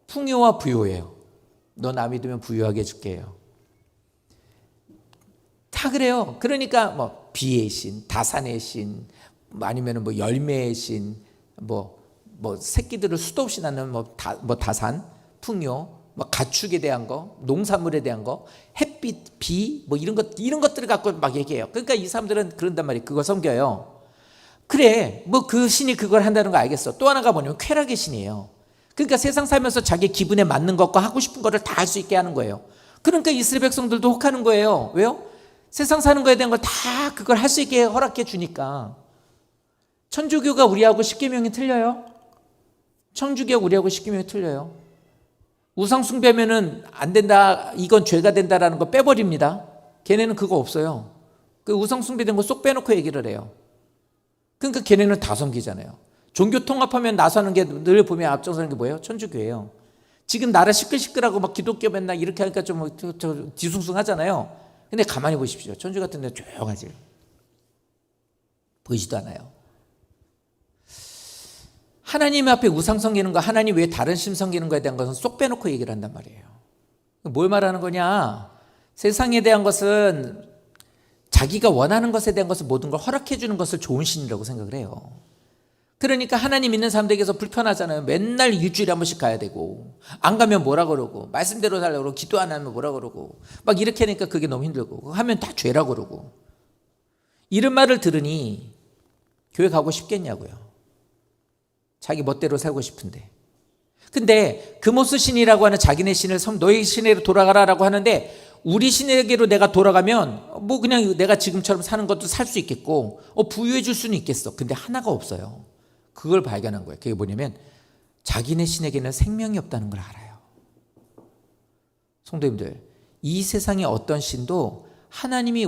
풍요와 부요예요. 너 나 믿으면 부유하게 해줄게요. 다 그래요. 그러니까 뭐 비의 신, 다산의 신, 아니면 뭐 열매의 신, 뭐 새끼들을 수도 없이 낳는 다산, 풍요, 뭐 가축에 대한 거, 농산물에 대한 거, 햇빛, 비, 뭐 이런 것들을 갖고 막 얘기해요. 그러니까 이 사람들은 그런단 말이에요. 그거 섬겨요. 그래, 뭐 그 신이 그걸 한다는 거 알겠어. 또 하나가 뭐냐면 쾌락의 신이에요. 그러니까 세상 살면서 자기 기분에 맞는 것과 하고 싶은 거를 다 할 수 있게 하는 거예요. 그러니까 이스라엘 백성들도 혹하는 거예요. 왜요? 세상 사는 거에 대한 걸 다 그걸 할 수 있게 허락해 주니까. 천주교가 우리하고 십계명이 틀려요? 천주교가 우리하고 십계명이 틀려요. 우상 숭배하면은 안 된다, 이건 죄가 된다라는 거 빼버립니다. 걔네는 그거 없어요. 그 우상 숭배된 거 쏙 빼놓고 얘기를 해요. 그러니까 걔네는 다 섬기잖아요. 종교 통합하면 나서는 게 늘 보면 앞장서는 게 뭐예요? 천주교예요. 지금 나라 시끌시끌하고 막 기독교 맨날 이렇게 하니까 좀 뒤숭숭하잖아요. 근데 가만히 보십시오. 천주 같은 데 조용하지. 보이지도 않아요. 하나님 앞에 우상 섬기는 거, 하나님 외에 다른 신 섬기는 거에 대한 것은 쏙 빼놓고 얘기를 한단 말이에요. 뭘 말하는 거냐? 세상에 대한 것은 자기가 원하는 것에 대한 것을 모든 걸 허락해 주는 것을 좋은 신이라고 생각을 해요. 그러니까 하나님 믿는 사람들에게서 불편하잖아요. 맨날 일주일에 한 번씩 가야 되고 안 가면 뭐라 그러고 말씀대로 살려고 그러고 기도 안 하면 뭐라 그러고 막 이렇게 하니까 그게 너무 힘들고 하면 다 죄라고 그러고 이런 말을 들으니 교회 가고 싶겠냐고요. 자기 멋대로 살고 싶은데. 근데 그모스 신이라고 하는 자기네 신을 너희 신에게로 돌아가라라고 하는데 우리 신에게로 내가 돌아가면 뭐 그냥 내가 지금처럼 사는 것도 살 수 있겠고 부유해 줄 수는 있겠어. 근데 하나가 없어요. 그걸 발견한 거예요. 그게 뭐냐면 자기네 신에게는 생명이 없다는 걸 알아요. 성도님들, 이 세상에 어떤 신도 하나님이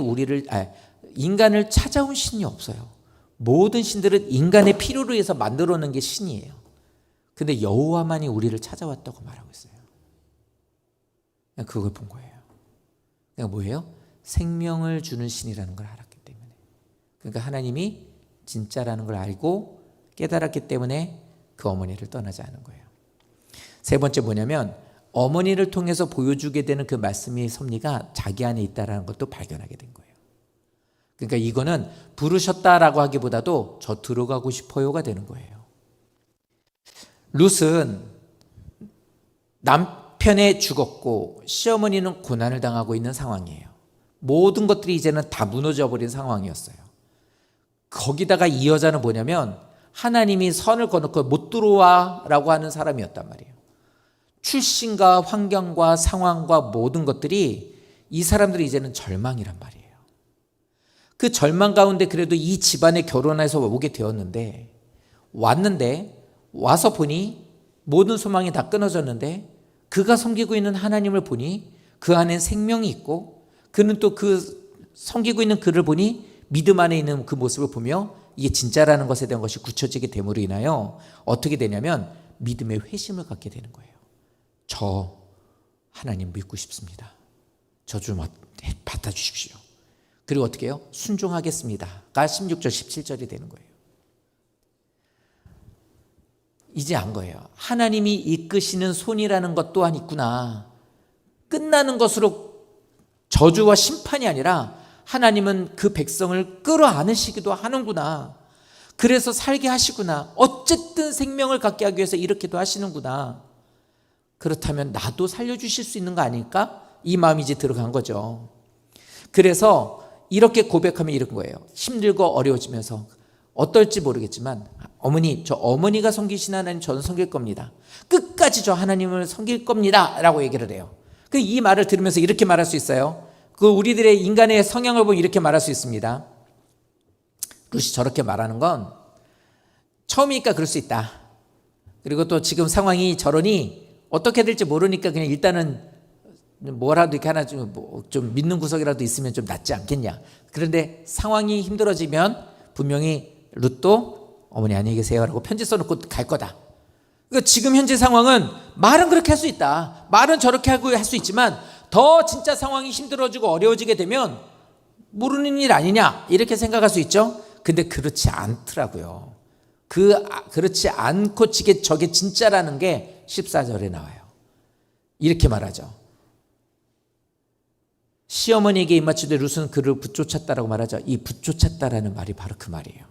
인간을 찾아온 신이 없어요. 모든 신들은 인간의 필요로 해서 만들어 놓은 게 신이에요. 근데 여호와만이 우리를 찾아왔다고 말하고 있어요. 그걸 본 거예요. 그러니까 뭐예요? 생명을 주는 신이라는 걸 알았기 때문에. 그러니까 하나님이 진짜라는 걸 알고 깨달았기 때문에 그 어머니를 떠나지 않은 거예요. 세 번째 뭐냐면 어머니를 통해서 보여주게 되는 그 말씀의 섭리가 자기 안에 있다는 것도 발견하게 된 거예요. 그러니까 이거는 부르셨다라고 하기보다도 저 들어가고 싶어요가 되는 거예요. 룻은 남편이 죽었고 시어머니는 고난을 당하고 있는 상황이에요. 모든 것들이 이제는 다 무너져 버린 상황이었어요. 거기다가 이 여자는 뭐냐면 하나님이 선을 거놓고 못 들어와 라고 하는 사람이었단 말이에요. 출신과 환경과 상황과 모든 것들이 이 사람들이 이제는 절망이란 말이에요. 그 절망 가운데 그래도 이 집안에 결혼해서 오게 되었는데, 왔는데 와서 보니 모든 소망이 다 끊어졌는데, 그가 섬기고 있는 하나님을 보니 그 안에 생명이 있고, 그는 또 그 섬기고 있는 그를 보니 믿음 안에 있는 그 모습을 보며 이게 진짜라는 것에 대한 것이 굳혀지게 됨으로 인하여 어떻게 되냐면 믿음의 회심을 갖게 되는 거예요. 저 하나님 믿고 싶습니다. 저 좀 받아주십시오. 그리고 어떻게 해요? 순종하겠습니다가 16절 17절이 되는 거예요. 이제 안 거예요. 하나님이 이끄시는 손이라는 것 또한 있구나. 끝나는 것으로 저주와 심판이 아니라 하나님은 그 백성을 끌어안으시기도 하는구나. 그래서 살게 하시구나. 어쨌든 생명을 갖게 하기 위해서 이렇게도 하시는구나. 그렇다면 나도 살려주실 수 있는 거 아닐까? 이 마음이 이제 들어간 거죠. 그래서 이렇게 고백하면 이런 거예요. 힘들고 어려워지면서 어떨지 모르겠지만, 어머니, 저 어머니가 섬기신 하나님 저는 섬길 겁니다. 끝까지 저 하나님을 섬길 겁니다 라고 얘기를 해요. 이 말을 들으면서 이렇게 말할 수 있어요. 그 우리들의 인간의 성향을 보면 이렇게 말할 수 있습니다. 루시 저렇게 말하는 건 처음이니까 그럴 수 있다. 그리고 또 지금 상황이 저러니 어떻게 될지 모르니까 그냥 일단은 뭐라도 이렇게 하나 좀 믿는 구석이라도 있으면 좀 낫지 않겠냐. 그런데 상황이 힘들어지면 분명히 룻도 어머니 안녕히 계세요 라고 편지 써놓고 갈 거다. 그러니까 지금 현재 상황은 말은 그렇게 할 수 있다. 말은 저렇게 하고 할 수 있지만 더 진짜 상황이 힘들어지고 어려워지게 되면 모르는 일 아니냐 이렇게 생각할 수 있죠. 근데 그렇지 않더라고요. 그렇지 않고 저게 진짜라는 게 14절에 나와요. 이렇게 말하죠. 시어머니에게 입맞추되 룻은 그를 붙쫓았다라고 말하죠. 이 붙쫓았다라는 말이 바로 그 말이에요.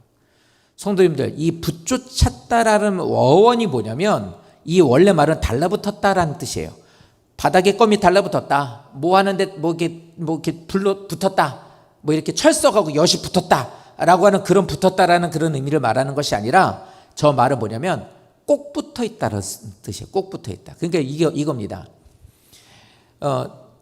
성도님들, 이 붙쫓았다라는 어원이 뭐냐면 이 원래 말은 달라붙었다라는 뜻이에요. 바닥에 껌이 달라붙었다. 뭐 하는데 뭐 이렇게 불로 붙었다. 뭐 이렇게 철석하고 엿이 붙었다라고 하는 그런 붙었다라는 그런 의미를 말하는 것이 아니라 저 말은 뭐냐면 꼭 붙어 있다는 뜻이에요. 꼭 붙어 있다. 그러니까 이겁니다.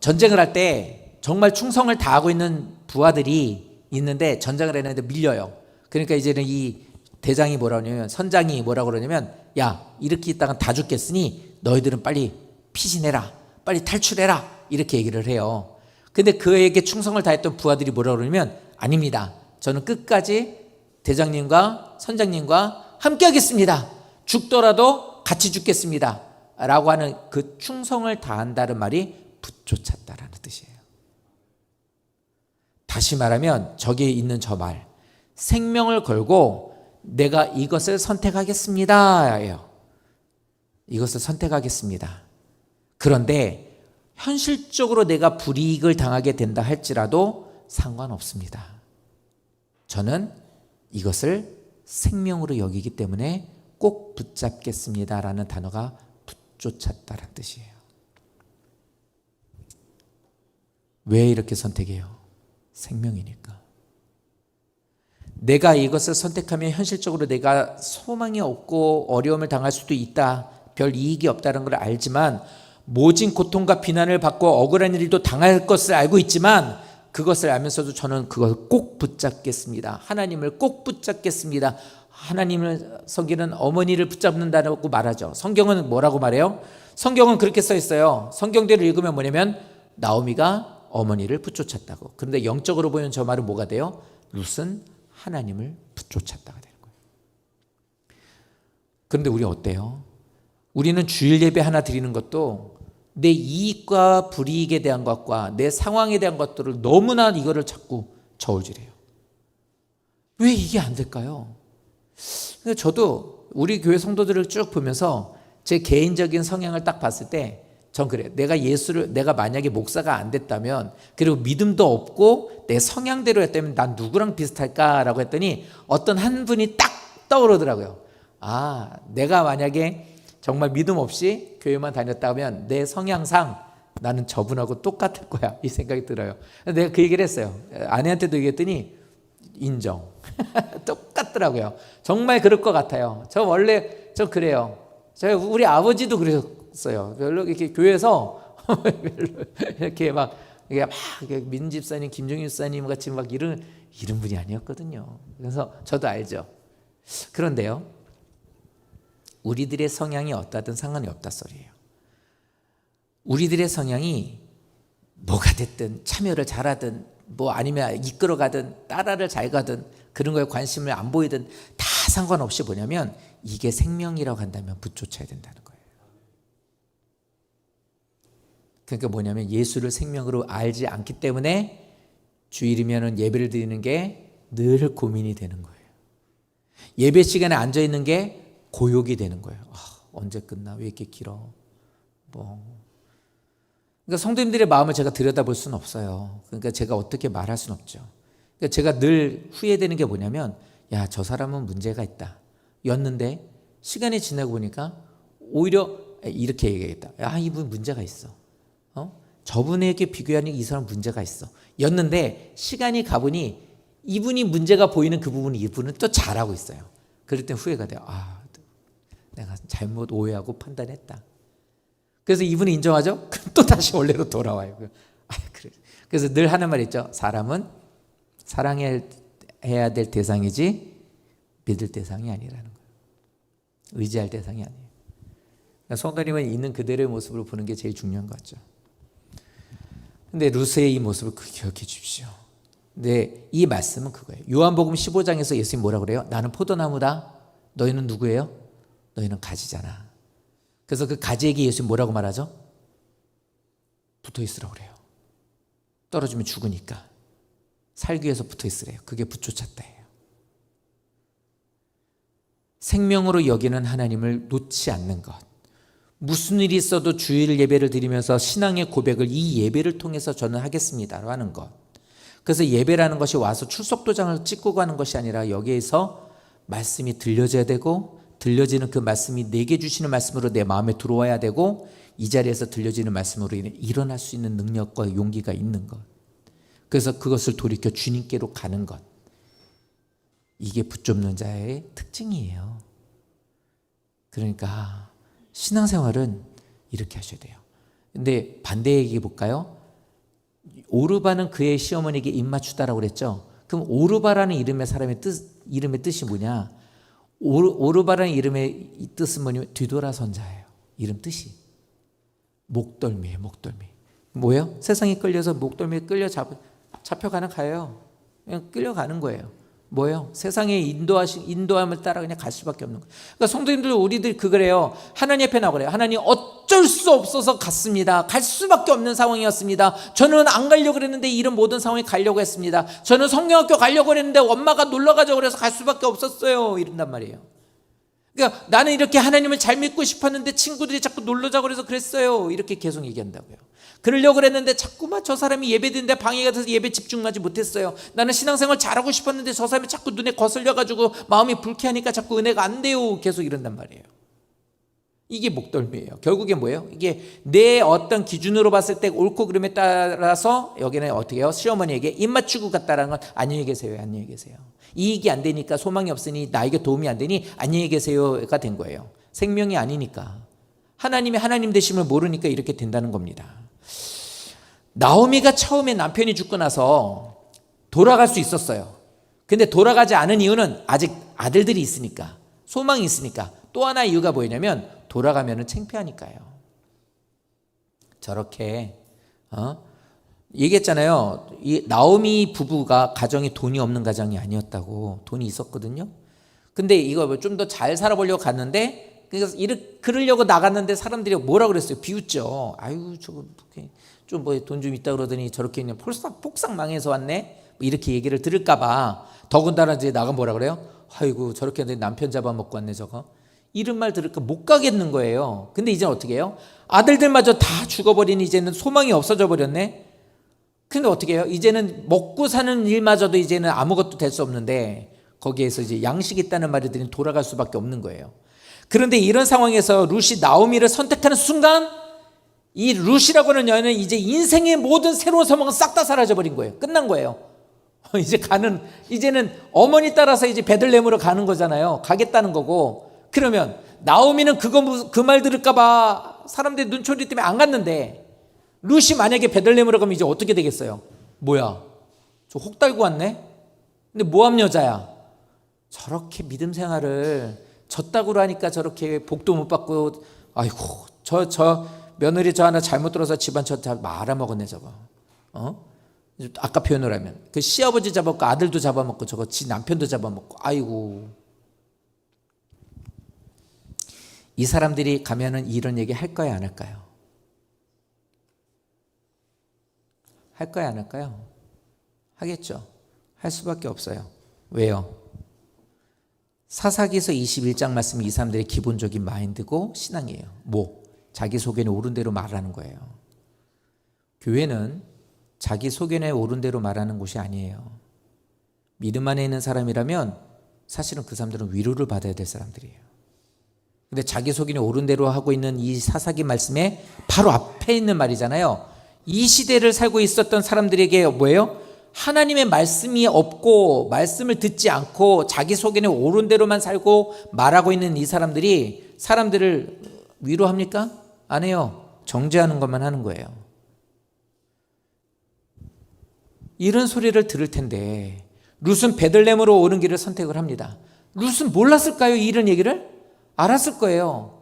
전쟁을 할 때 정말 충성을 다하고 있는 부하들이 있는데 전쟁을 했는데 밀려요. 그러니까 이제는 이 대장이 뭐라고 하냐면, 선장이 뭐라고 그러냐면, 야, 이렇게 있다가 다 죽겠으니 너희들은 빨리 피신해라, 빨리 탈출해라, 이렇게 얘기를 해요. 근데 그에게 충성을 다했던 부하들이 뭐라고 그러냐면, 아닙니다, 저는 끝까지 대장님과 선장님과 함께 하겠습니다, 죽더라도 같이 죽겠습니다 라고 하는 그 충성을 다한다는 말이 붙쫓았다라는 뜻이에요. 다시 말하면 저기에 있는 저 말, 생명을 걸고 내가 이것을 선택하겠습니다 예요. 이것을 선택하겠습니다. 그런데 현실적으로 내가 불이익을 당하게 된다 할지라도 상관없습니다. 저는 이것을 생명으로 여기기 때문에 꼭 붙잡겠습니다라는 단어가 붙쫓았다는 뜻이에요. 왜 이렇게 선택해요? 생명이니까. 내가 이것을 선택하면 현실적으로 내가 소망이 없고 어려움을 당할 수도 있다, 별 이익이 없다는 걸 알지만, 모진 고통과 비난을 받고 억울한 일도 당할 것을 알고 있지만, 그것을 알면서도 저는 그걸 꼭 붙잡겠습니다. 하나님을 꼭 붙잡겠습니다. 하나님을 섬기는 어머니를 붙잡는다고 말하죠. 성경은 뭐라고 말해요? 성경은 그렇게 써 있어요. 성경대로 읽으면 뭐냐면 나오미가 어머니를 붙쫓았다고. 그런데 영적으로 보면 저 말은 뭐가 돼요? 룻은 하나님을 붙쫓았다가 되는 거예요. 그런데 우리 어때요? 우리는 주일 예배 하나 드리는 것도 내 이익과 불이익에 대한 것과 내 상황에 대한 것들을 너무나 이거를 자꾸 저울질해요. 왜 이게 안 될까요? 저도 우리 교회 성도들을 쭉 보면서 제 개인적인 성향을 딱 봤을 때 전 그래요. 내가 만약에 목사가 안 됐다면, 그리고 믿음도 없고 내 성향대로 했다면 난 누구랑 비슷할까라고 했더니 어떤 한 분이 딱 떠오르더라고요. 아, 내가 만약에 정말 믿음 없이 교회만 다녔다면 내 성향상 나는 저분하고 똑같을 거야, 이 생각이 들어요. 내가 그 얘기를 했어요. 아내한테도 얘기했더니 인정. 똑같더라고요. 정말 그럴 것 같아요. 저 원래 저 그래요. 우리 아버지도 그러셨어요. 별로 이렇게 교회에서 별로 이렇게 막 이게 막 민 집사님, 김종인 집사님 같이 막 이런 분이 아니었거든요. 그래서 저도 알죠. 그런데요, 우리들의 성향이 어떠든 상관이 없다 소리예요. 우리들의 성향이 뭐가 됐든 참여를 잘하든 뭐 아니면 이끌어가든 따라를 잘 가든 그런 거에 관심을 안 보이든 다 상관없이 뭐냐면 이게 생명이라고 한다면 붙여야 된다는 거예요. 그러니까 뭐냐면 예수를 생명으로 알지 않기 때문에 주일이면 예배를 드리는 게 늘 고민이 되는 거예요. 예배 시간에 앉아 있는 게 고욕이 되는 거예요. 언제 끝나? 왜 이렇게 길어? 그러니까 성도님들의 마음을 제가 들여다볼 수는 없어요. 그러니까 제가 어떻게 말할 수는 없죠. 그러니까 제가 늘 후회되는 게 뭐냐면, 야, 저 사람은 문제가 있다. 였는데 시간이 지나고 보니까 오히려 이렇게 얘기하겠다. 야, 이분 문제가 있어. 저분에게 비교하니 이 사람 문제가 있어. 였는데 시간이 가보니 이분이 문제가 보이는 그 부분이 이분은 또 잘하고 있어요. 그럴 땐 후회가 돼요. 내가 잘못 오해하고 판단했다. 그래서 이분이 인정하죠? 또 다시 원래로 돌아와요. 그래. 그래서 늘 하는 말 있죠. 사람은 사랑해야 될 대상이지 믿을 대상이 아니라는 거예요. 의지할 대상이 아니에요. 그러니까 성도님은 있는 그대로의 모습을 보는 게 제일 중요한 것 같죠. 근데 루스의 이 모습을 기억해 주십시오. 근데 이 말씀은 그거예요. 요한복음 15장에서 예수님 뭐라고 그래요? 나는 포도나무다. 너희는 누구예요? 너희는 가지잖아. 그래서 그 가지에게 예수님 뭐라고 말하죠? 붙어 있으라고 그래요. 떨어지면 죽으니까. 살기 위해서 붙어 있으래요. 그게 붙여찾다예요. 생명으로 여기는 하나님을 놓지 않는 것. 무슨 일이 있어도 주일 예배를 드리면서 신앙의 고백을 이 예배를 통해서 저는 하겠습니다라고 하는 것. 그래서 예배라는 것이 와서 출석도장을 찍고 가는 것이 아니라 여기에서 말씀이 들려져야 되고 들려지는 그 말씀이 내게 주시는 말씀으로 내 마음에 들어와야 되고 이 자리에서 들려지는 말씀으로 인해 일어날 수 있는 능력과 용기가 있는 것. 그래서 그것을 돌이켜 주님께로 가는 것. 이게 붙잡는 자의 특징이에요. 그러니까 신앙생활은 이렇게 하셔야 돼요. 근데 반대 얘기해 볼까요? 오르바는 그의 시어머니에게 입맞추다라고 그랬죠. 그럼 오르바라는 이름의 뜻이 뭐냐? 오르바라는 이름의 뜻은 뭐냐면 뒤돌아선 자예요. 이름 뜻이 목덜미예요. 목덜미. 뭐예요? 세상에 끌려서 목덜미에 잡혀가는 가요. 그냥 끌려가는 거예요. 뭐예요? 세상의 인도함을 따라 그냥 갈 수밖에 없는 거예요. 그러니까 성도님들 우리들 그래요. 하나님 앞에 나오고 그래요. 하나님 어쩔 수 없어서 갔습니다. 갈 수밖에 없는 상황이었습니다. 저는 안 가려고 그랬는데 이런 모든 상황에 가려고 했습니다. 저는 성경학교 가려고 그랬는데 엄마가 놀러 가자고 그래서 갈 수밖에 없었어요. 이런단 말이에요. 그러니까 나는 이렇게 하나님을 잘 믿고 싶었는데 친구들이 자꾸 놀러 자고 그래서 그랬어요. 이렇게 계속 얘기한다고요. 그러려고 그랬는데 자꾸만 저 사람이 예배 드는데 방해가 돼서 예배 집중하지 못했어요. 나는 신앙생활 잘하고 싶었는데 저 사람이 자꾸 눈에 거슬려가지고 마음이 불쾌하니까 자꾸 은혜가 안 돼요. 계속 이런단 말이에요. 이게 목덜미예요. 결국에 뭐예요? 이게 내 어떤 기준으로 봤을 때 옳고 그름에 따라서 여기는 어떻게 해요? 시어머니에게 입맞추고 갔다라는 건 안녕히 계세요. 안녕히 계세요. 이익이 안 되니까 소망이 없으니 나에게 도움이 안 되니 안녕히 계세요가 된 거예요. 생명이 아니니까. 하나님이 하나님 되심을 모르니까 이렇게 된다는 겁니다. 나오미가 처음에 남편이 죽고 나서 돌아갈 수 있었어요. 근데 돌아가지 않은 이유는 아직 아들들이 있으니까, 소망이 있으니까. 또 하나 이유가 뭐냐면 돌아가면 창피하니까요. 저렇게 얘기했잖아요. 이 나오미 부부가 가정이 돈이 없는 가정이 아니었다고. 돈이 있었거든요. 근데 이거 좀 더 잘 살아보려고 갔는데, 그래서 그러려고 나갔는데 사람들이 뭐라 그랬어요? 비웃죠. 아유, 저거 좀 뭐 돈 좀 있다 그러더니 저렇게 그냥 폭삭 망해서 왔네. 뭐 이렇게 얘기를 들을까봐. 더군다나 이제 나가 뭐라 그래요? 아이고, 저렇게 남편 잡아먹고 왔네 저거. 이런 말 들을까 못 가겠는 거예요. 근데 이제 어떻게 해요? 아들들마저 다 죽어버리니 이제는 소망이 없어져 버렸네. 근데 어떻게 해요? 이제는 먹고 사는 일마저도 이제는 아무것도 될 수 없는데 거기에서 이제 양식 있다는 말이 들으니 돌아갈 수밖에 없는 거예요. 그런데 이런 상황에서 룻이 나오미를 선택하는 순간 이 룻이라고 하는 여인은 이제 인생의 모든 새로운 소망은 싹 다 사라져 버린 거예요. 끝난 거예요. 이제는 어머니 따라서 이제 베들레헴으로 가는 거잖아요. 가겠다는 거고. 그러면 나오미는 그 말 들을까봐 사람들이 눈초리 때문에 안 갔는데, 룻이 만약에 베들레헴으로 가면 이제 어떻게 되겠어요? 뭐야, 저 혹 달고 왔네? 근데 모함 여자야. 저렇게 믿음 생활을 저따구로 하니까 저렇게 복도 못 받고, 아이고, 저 며느리 저 하나 잘못 들어서 집안 저 다 말아먹었네 저거. 아까 표현을 하면 그 시아버지 잡아먹고 아들도 잡아먹고 저거 지 남편도 잡아먹고. 아이고, 이 사람들이 가면은 이런 얘기 할 거야 안 할까요? 할 거야 안 할까요? 하겠죠. 할 수밖에 없어요. 왜요? 사사기서 21장 말씀이 이 사람들의 기본적인 마인드고 신앙이에요. 자기 소견에 옳은 대로 말하는 거예요. 교회는 자기 소견에 옳은 대로 말하는 곳이 아니에요. 믿음 안에 있는 사람이라면 사실은 그 사람들은 위로를 받아야 될 사람들이에요. 근데 자기 소견에 옳은 대로 하고 있는 이 사사기 말씀에 바로 앞에 있는 말이잖아요. 이 시대를 살고 있었던 사람들에게 뭐예요? 하나님의 말씀이 없고 말씀을 듣지 않고 자기 소견에 옳은 대로만 살고 말하고 있는 이 사람들이 사람들을 위로합니까? 안 해요. 정죄하는 것만 하는 거예요. 이런 소리를 들을 텐데 룻은 베들레헴으로 오는 길을 선택을 합니다. 룻은 몰랐을까요? 이런 얘기를? 알았을 거예요.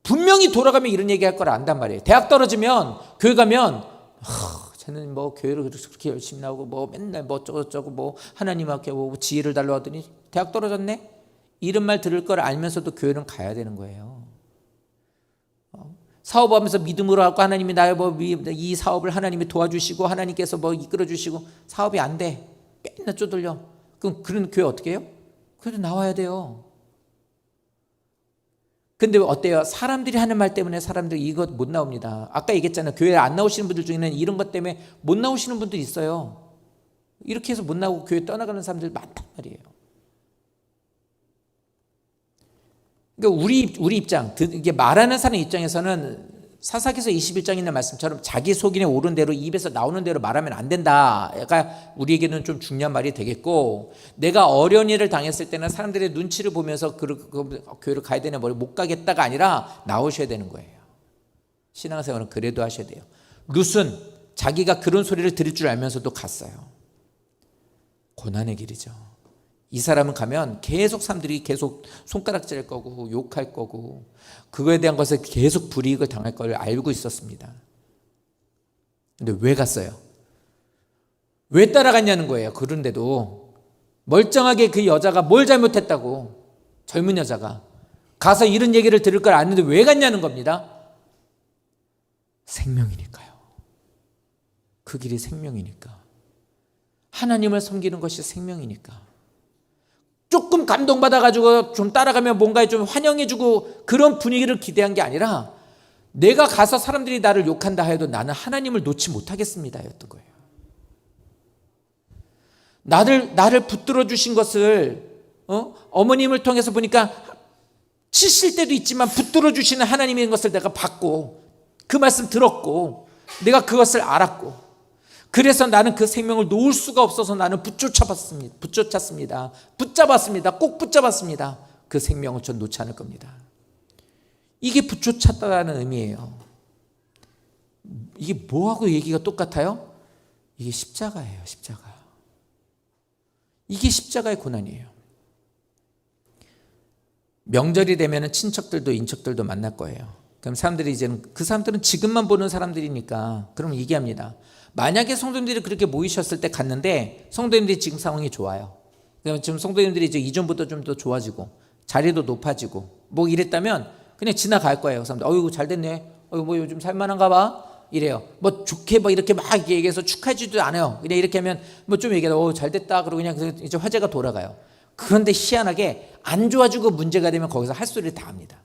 분명히 돌아가면 이런 얘기할 걸 안단 말이에요. 대학 떨어지면 교회 가면 쟤는 뭐 교회를 그렇게 열심히 나오고 뭐 맨날 뭐 어쩌고 뭐 하나님 앞에 뭐 지혜를 달라고 하더니 대학 떨어졌네? 이런 말 들을 걸 알면서도 교회는 가야 되는 거예요. 사업하면서 믿음으로 하고 하나님이 나의 이 사업을 하나님이 도와주시고 하나님께서 뭐 이끌어주시고 사업이 안 돼. 맨날 쪼들려. 그럼 그런 교회 어떻게 해요? 그래도 나와야 돼요. 근데 어때요? 사람들이 하는 말 때문에 사람들이 이것 못 나옵니다. 아까 얘기했잖아요. 교회 안 나오시는 분들 중에는 이런 것 때문에 못 나오시는 분도 있어요. 이렇게 해서 못 나오고 교회 떠나가는 사람들 많단 말이에요. 그러니까 우리 입장, 이게 말하는 사람 입장에서는 사사기서 21장에 있는 말씀처럼 자기 속인에 옳은 대로 입에서 나오는 대로 말하면 안 된다. 그러니까 우리에게는 좀 중요한 말이 되겠고, 내가 어려운 일을 당했을 때는 사람들의 눈치를 보면서 교회를 가야 되는 머리 못 가겠다가 아니라 나오셔야 되는 거예요. 신앙생활은 그래도 하셔야 돼요. 룻은 자기가 그런 소리를 들을 줄 알면서도 갔어요. 고난의 길이죠. 이 사람은 가면 계속 사람들이 계속 손가락질 거고 욕할 거고 그거에 대한 것을 계속 불이익을 당할 걸 알고 있었습니다. 근데 왜 갔어요? 왜 따라갔냐는 거예요. 그런데도 멀쩡하게 그 여자가 뭘 잘못했다고, 젊은 여자가 가서 이런 얘기를 들을 걸 아는데 왜 갔냐는 겁니다. 생명이니까요. 그 길이 생명이니까. 하나님을 섬기는 것이 생명이니까. 조금 감동받아가지고 좀 따라가면 뭔가 좀 환영해주고 그런 분위기를 기대한 게 아니라 내가 가서 사람들이 나를 욕한다 해도 나는 하나님을 놓지 못하겠습니다 였던 거예요. 나를 붙들어 주신 것을 어머님을 통해서 보니까 치실 때도 있지만 붙들어 주시는 하나님인 것을 내가 봤고 그 말씀 들었고 내가 그것을 알았고 그래서 나는 그 생명을 놓을 수가 없어서 나는 붙잡았습니다. 꼭 붙잡았습니다. 그 생명을 전 놓지 않을 겁니다. 이게 붙잡았다는 의미예요. 이게 뭐하고 얘기가 똑같아요? 이게 십자가예요. 십자가. 이게 십자가의 고난이에요. 명절이 되면 친척들도 인척들도 만날 거예요. 그럼 사람들이 이제는 그 사람들은 지금만 보는 사람들이니까 그럼 얘기합니다. 만약에 성도님들이 그렇게 모이셨을 때 갔는데 성도님들이 지금 상황이 좋아요. 그럼 지금 성도님들이 이제 이전보다 좀 더 좋아지고 자리도 높아지고 뭐 이랬다면 그냥 지나갈 거예요. 그 사람들 어이구 잘 됐네. 뭐 요즘 살만한가 봐. 이래요. 뭐 좋게 뭐 이렇게 막 얘기해서 축하해주지도 않아요. 그냥 이렇게 하면 뭐 좀 얘기해도 잘 됐다. 그러고 그냥 이제 화제가 돌아가요. 그런데 희한하게 안 좋아지고 문제가 되면 거기서 할 소리를 다 합니다.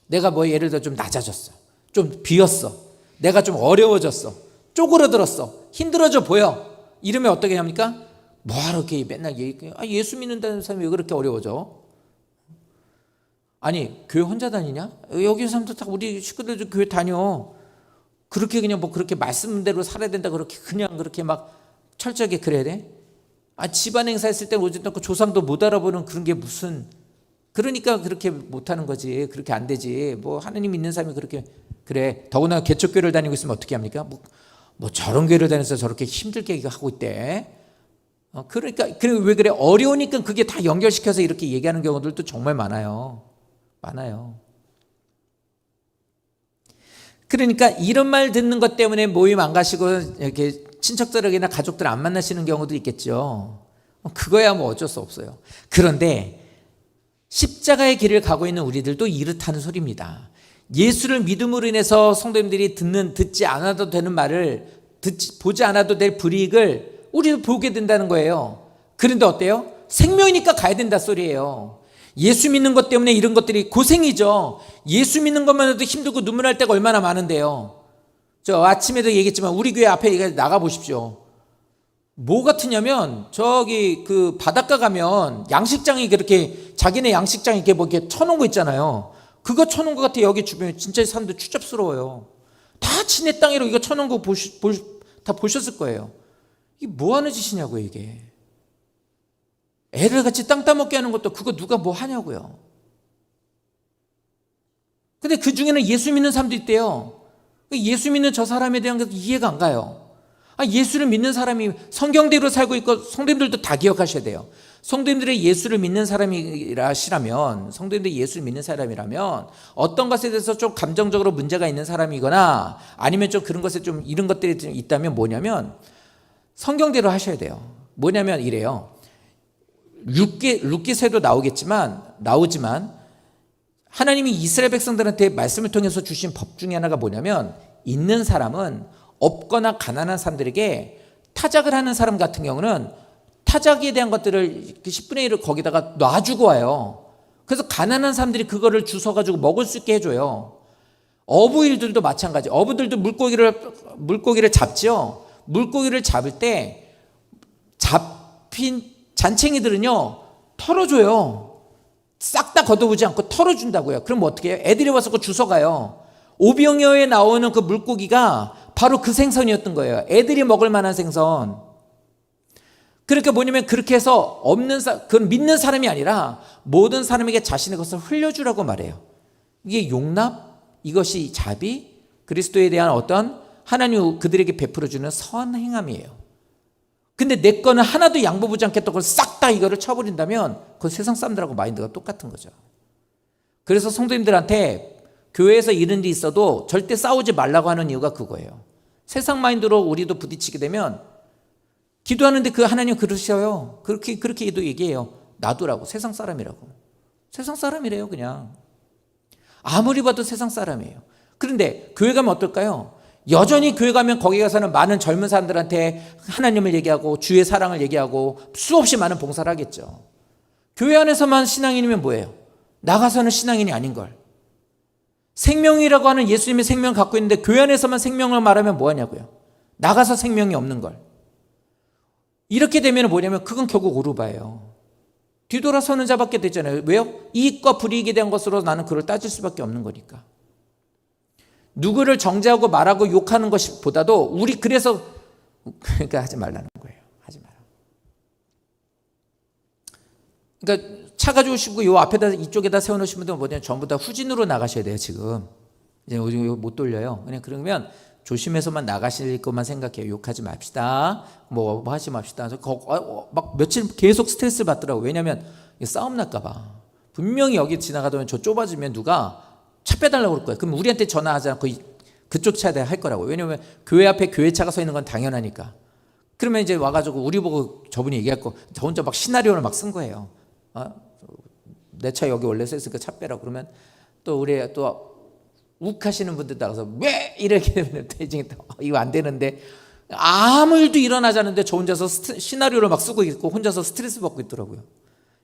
내가 뭐 예를 들어 좀 낮아졌어. 좀 비었어. 내가 좀 어려워졌어. 쪼그러들었어. 힘들어져 보여. 이러면 어떻게 합니까? 뭐하러 이렇게 맨날 예수 믿는다는 사람이 왜 그렇게 어려워져? 아니 교회 혼자 다니냐? 여기 사람들 다 우리 식구들도 교회 다녀. 그렇게 그냥 뭐 그렇게 말씀대로 살아야 된다 그렇게 그냥 그렇게 막 철저하게 그래야 돼? 집안 행사 했을 때 오지도 않고 조상도 못 알아보는 그런 게 무슨, 그러니까 그렇게 못하는 거지. 그렇게 안 되지. 뭐 하느님 믿는 사람이 그렇게, 그래. 더구나 개척교회를 다니고 있으면 어떻게 합니까? 뭐 저런 교회를 다녀서 저렇게 힘들게 하고 있대. 그러니까 왜 그래? 어려우니까 그게 다 연결시켜서 이렇게 얘기하는 경우들도 정말 많아요. 많아요. 그러니까 이런 말 듣는 것 때문에 모임 안 가시고 이렇게 친척들에게나 가족들 안 만나시는 경우도 있겠죠. 그거야 뭐 어쩔 수 없어요. 그런데 십자가의 길을 가고 있는 우리들도 이렇다는 소리입니다. 예수를 믿음으로 인해서 성도님들이 듣지 않아도 되는 말을, 보지 않아도 될 불이익을 우리도 보게 된다는 거예요. 그런데 어때요? 생명이니까 가야 된다 소리예요. 예수 믿는 것 때문에 이런 것들이 고생이죠. 예수 믿는 것만 해도 힘들고 눈물날 때가 얼마나 많은데요. 저 아침에도 얘기했지만 우리 교회 앞에 나가 보십시오. 뭐 같으냐면 저기 그 바닷가 가면 양식장이 그렇게 자기네 양식장 이렇게 뭐 이렇게 쳐놓은 거 있잖아요. 그거 쳐놓은 것 같아. 여기 주변에 진짜 사람들 추잡스러워요. 다 지네 땅으로 이거 쳐놓은 거 다 보셨을 거예요. 이게 뭐 하는 짓이냐고요, 이게. 애를 같이 땅 따먹게 하는 것도 그거 누가 뭐 하냐고요. 근데 그 중에는 예수 믿는 사람도 있대요. 예수 믿는 저 사람에 대한 게 이해가 안 가요. 예수를 믿는 사람이 성경대로 살고 있고, 성도님들도 다 기억하셔야 돼요. 성도님들의 예수를 믿는 사람이라시라면, 성도님들이 예수를 믿는 사람이라면 어떤 것에 대해서 좀 감정적으로 문제가 있는 사람이거나 아니면 좀 그런 것에 좀 이런 것들이 좀 있다면 뭐냐면 성경대로 하셔야 돼요. 뭐냐면 이래요. 룻기서에도 나오지만 하나님이 이스라엘 백성들한테 말씀을 통해서 주신 법 중에 하나가 뭐냐면, 있는 사람은 없거나 가난한 사람들에게 타작을 하는 사람 같은 경우는 타작에 대한 것들을 10분의 1을 거기다가 놔주고 와요. 그래서 가난한 사람들이 그거를 주워가지고 먹을 수 있게 해줘요. 어부일들도 마찬가지. 어부들도 물고기를 잡죠. 물고기를 잡을 때 잡힌 잔챙이들은요 털어줘요. 싹 다 걷어보지 않고 털어준다고요. 그럼 어떻게 해요? 애들이 와서 그거 주워가요. 오병이어에 나오는 그 물고기가 바로 그 생선이었던 거예요. 애들이 먹을 만한 생선. 그러니까 뭐냐면 그렇게 해서 그건 믿는 사람이 아니라 모든 사람에게 자신의 것을 흘려주라고 말해요. 이게 용납, 이것이 자비, 그리스도에 대한 어떤 하나님 그들에게 베풀어주는 선행함이에요. 근데 내 거는 하나도 양보하지 않겠다고 그걸 싹 다 이거를 쳐버린다면 그 세상 사람들하고 마인드가 똑같은 거죠. 그래서 성도님들한테 교회에서 이런 일이 있어도 절대 싸우지 말라고 하는 이유가 그거예요. 세상 마인드로 우리도 부딪히게 되면 기도하는데 그 하나님 그러셔요. 그렇게도 얘기해요. 놔두라고. 세상 사람이라고. 세상 사람이래요, 그냥. 아무리 봐도 세상 사람이에요. 그런데 교회 가면 어떨까요? 여전히 교회 가면 거기 가서는 많은 젊은 사람들한테 하나님을 얘기하고 주의 사랑을 얘기하고 수없이 많은 봉사를 하겠죠. 교회 안에서만 신앙인이면 뭐예요? 나가서는 신앙인이 아닌 걸. 생명이라고 하는 예수님의 생명을 갖고 있는데 교회 안에서만 생명을 말하면 뭐하냐고요. 나가서 생명이 없는 걸. 이렇게 되면 뭐냐면 그건 결국 오르바예요. 뒤돌아서는 자밖에 되잖아요. 왜요? 이익과 불이익에 대한 것으로 나는 그걸 따질 수밖에 없는 거니까. 누구를 정죄하고 말하고 욕하는 것보다도 우리 그래서 그러니까 하지 말라는 거예요. 하지 마라. 그러니까 차 가져오시고 요 앞에다 이쪽에다 세워놓으신 분들 뭐냐면 전부 다 후진으로 나가셔야 돼요. 지금 이제 못 돌려요. 그냥 그러면 조심해서만 나가실 것만 생각해요. 욕하지 맙시다. 뭐 하지 맙시다. 막 며칠 계속 스트레스를 받더라고요. 왜냐하면 싸움 날까 봐. 분명히 여기 지나가다 저 좁아지면 누가 차 빼달라고 그럴 거예요. 그럼 우리한테 전화하지 않고 그쪽 차에 할 거라고. 왜냐하면 교회 앞에 교회차가 서 있는 건 당연하니까. 그러면 이제 와가지고 우리 보고 저분이 얘기할 거, 저 혼자 막 시나리오를 막 쓴 거예요. 내 차 여기 원래 서 있으니까 차 빼라고. 그러면 또 우리 또 욱하시는 분들 나가서 왜 이렇게 되면 이거 안 되는데 아무 일도 일어나지 않는데 저 혼자서 시나리오를 막 쓰고 있고 혼자서 스트레스 받고 있더라고요.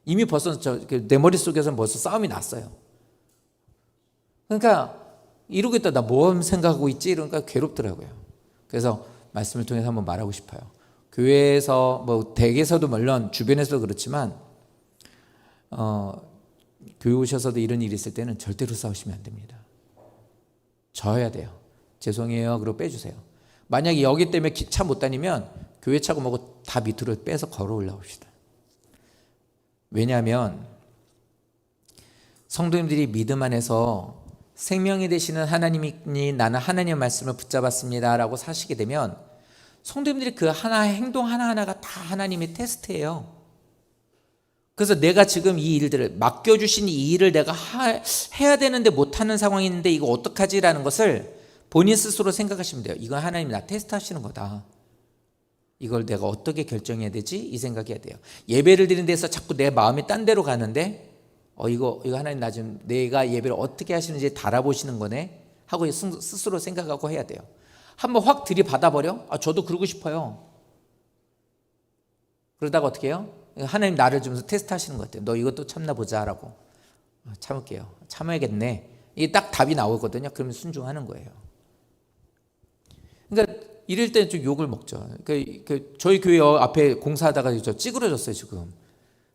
이미 벌써 내 머릿속에서는 벌써 싸움이 났어요. 그러니까 이러고 있다 나 뭐 생각하고 있지? 이러니까 괴롭더라고요. 그래서 말씀을 통해서 한번 말하고 싶어요. 교회에서 뭐 댁에서도 물론 주변에서도 그렇지만 교회 오셔서도 이런 일이 있을 때는 절대로 싸우시면 안 됩니다. 져야 돼요. 죄송해요. 그리고 빼주세요. 만약에 여기 때문에 차 못 다니면 교회 차고 뭐고 다 밑으로 빼서 걸어 올라옵시다. 왜냐하면 성도님들이 믿음 안에서 생명이 되시는 하나님이 나는 하나님의 말씀을 붙잡았습니다 라고 사시게 되면 성도님들이 그 행동 하나하나가 다 하나님의 테스트예요. 그래서 내가 지금 이 일들을 맡겨주신 이 일을 내가 해야 되는데 못하는 상황이 있는데 이거 어떡하지라는 것을 본인 스스로 생각하시면 돼요. 이건 하나님이 나 테스트하시는 거다. 이걸 내가 어떻게 결정해야 되지? 이 생각해야 돼요. 예배를 드리는 데서 자꾸 내 마음이 딴 데로 가는데 이거 하나님 나 지금 내가 예배를 어떻게 하시는지 달아보시는 거네 하고 스스로 생각하고 해야 돼요. 한번 확 들이받아버려? 저도 그러고 싶어요. 그러다가 어떻게 해요? 하나님 나를 좀 테스트 하시는 것 같아요. 너 이것도 참나 보자 라고. 참을게요. 참아야겠네. 이게 딱 답이 나오거든요. 그러면 순종하는 거예요. 그러니까 이럴 때는 좀 욕을 먹죠. 저희 교회 앞에 공사하다가 저 찌그러졌어요. 지금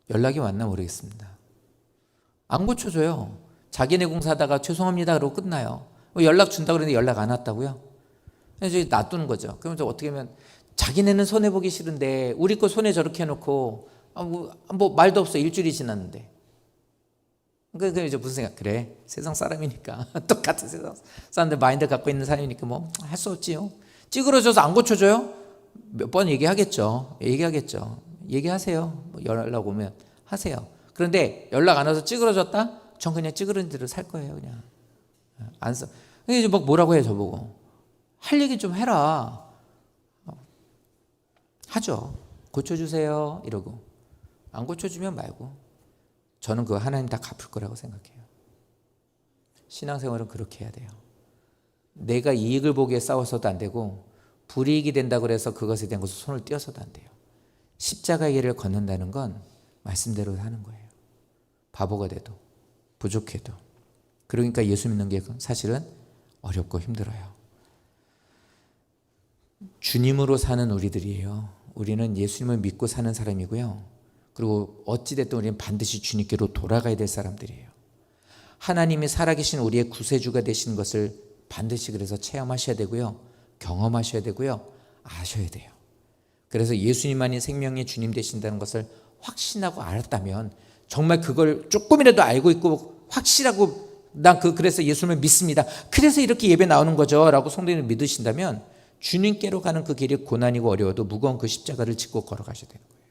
연락이 왔나 모르겠습니다. 안 고쳐줘요. 자기네 공사하다가 죄송합니다 그러고 끝나요. 연락 준다 그랬는데 연락 안 왔다고요? 그래서 놔두는 거죠. 그러면 어떻게 하면 자기네는 손해보기 싫은데 우리 거 손해 저렇게 해놓고 뭐 말도 없어. 일주일이 지났는데. 그러니까 이제 무슨 생각? 그래 세상 사람이니까 똑같은 세상 사람들 마인드 갖고 있는 사람이니까 뭐 할 수 없지요. 찌그러져서 안 고쳐줘요? 몇 번 얘기하겠죠. 얘기하세요. 뭐 연락 오면 하세요. 그런데 연락 안 와서 찌그러졌다? 전 그냥 찌그러진 대로 살 거예요. 그냥 안 써. 이제 막 뭐라고 해요 저보고. 할 얘기 좀 해라. 하죠. 고쳐주세요 이러고. 안 고쳐주면 말고. 저는 그거 하나님 다 갚을 거라고 생각해요. 신앙생활은 그렇게 해야 돼요. 내가 이익을 보기에 싸워서도 안 되고 불이익이 된다고 해서 그것에 대한 것을 손을 떼어서도 안 돼요. 십자가의 길을 걷는다는 건 말씀대로 하는 거예요. 바보가 돼도 부족해도. 그러니까 예수 믿는 게 사실은 어렵고 힘들어요. 주님으로 사는 우리들이에요. 우리는 예수님을 믿고 사는 사람이고요. 그리고 어찌됐든 우리는 반드시 주님께로 돌아가야 될 사람들이에요. 하나님이 살아계신 우리의 구세주가 되시는 것을 반드시 그래서 체험하셔야 되고요. 경험하셔야 되고요. 아셔야 돼요. 그래서 예수님만이 생명의 주님 되신다는 것을 확신하고 알았다면 정말 그걸 조금이라도 알고 있고 확실하고 그래서 예수님을 믿습니다. 그래서 이렇게 예배 나오는 거죠 라고 성도님을 믿으신다면 주님께로 가는 그 길이 고난이고 어려워도 무거운 그 십자가를 짚고 걸어가셔야 되는 거예요.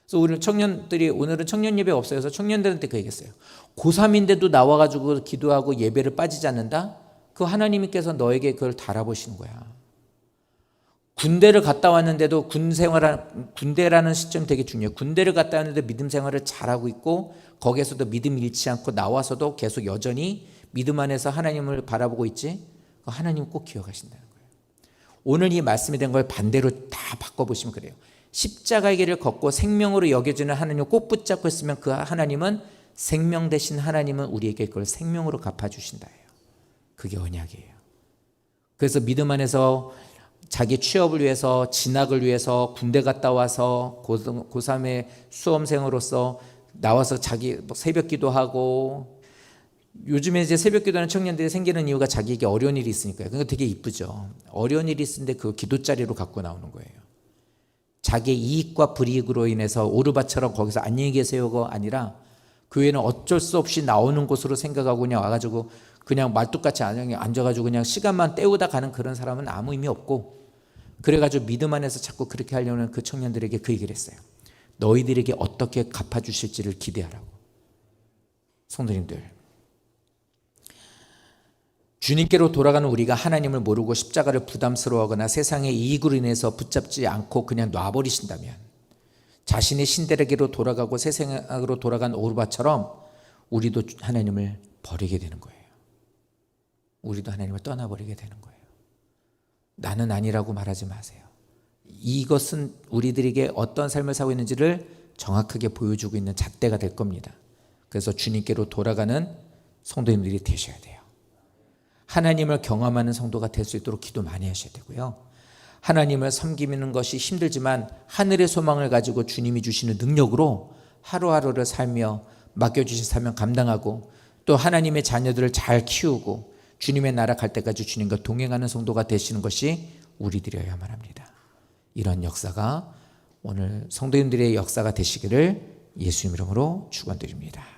그래서 우리 청년들이 오늘은 청년 예배 없어요. 그래서 청년들한테 그 얘기했어요. 고3인데도 나와가지고 기도하고 예배를 빠지지 않는다? 그 하나님께서 너에게 그걸 달아보시는 거야. 군대를 갔다 왔는데도 군대라는 시점이 되게 중요해요. 군대를 갔다 왔는데 믿음 생활을 잘하고 있고 거기에서도 믿음 잃지 않고 나와서도 계속 여전히 믿음 안에서 하나님을 바라보고 있지? 하나님 꼭 기억하신다는 거예요. 오늘 이 말씀이 된 걸 반대로 다 바꿔보시면 그래요. 십자가의 길을 걷고 생명으로 여겨지는 하나님을 꼭 붙잡고 있으면 그 하나님은 생명 되신 하나님은 우리에게 그걸 생명으로 갚아주신다 해요. 그게 언약이에요. 그래서 믿음 안에서 자기 취업을 위해서 진학을 위해서 군대 갔다 와서 고3의 수험생으로서 나와서 자기 새벽 기도하고 요즘에 이제 새벽 기도하는 청년들이 생기는 이유가 자기에게 어려운 일이 있으니까요. 그러니까 되게 이쁘죠. 어려운 일이 있는데 그 기도자리로 갖고 나오는 거예요. 자기의 이익과 불이익으로 인해서 오르바처럼 거기서 안녕히 계세요가 아니라 교회는 어쩔 수 없이 나오는 곳으로 생각하고 그냥 와가지고 그냥 말뚝같이 앉아가지고 그냥 시간만 때우다 가는 그런 사람은 아무 의미 없고 그래가지고 믿음 안에서 자꾸 그렇게 하려는 그 청년들에게 그 얘기를 했어요. 너희들에게 어떻게 갚아주실지를 기대하라고. 성도님들, 주님께로 돌아가는 우리가 하나님을 모르고 십자가를 부담스러워하거나 세상의 이익으로 인해서 붙잡지 않고 그냥 놔버리신다면 자신의 신들에게로 돌아가고 세상으로 돌아간 오르바처럼 우리도 하나님을 버리게 되는 거예요. 우리도 하나님을 떠나버리게 되는 거예요. 나는 아니라고 말하지 마세요. 이것은 우리들에게 어떤 삶을 살고 있는지를 정확하게 보여주고 있는 잣대가 될 겁니다. 그래서 주님께로 돌아가는 성도님들이 되셔야 돼요. 하나님을 경험하는 성도가 될 수 있도록 기도 많이 하셔야 되고요. 하나님을 섬기는 것이 힘들지만 하늘의 소망을 가지고 주님이 주시는 능력으로 하루하루를 살며 맡겨주신 사명 감당하고 또 하나님의 자녀들을 잘 키우고 주님의 나라 갈 때까지 주님과 동행하는 성도가 되시는 것이 우리들이어야만 합니다. 이런 역사가 오늘 성도님들의 역사가 되시기를 예수님 이름으로 축원드립니다.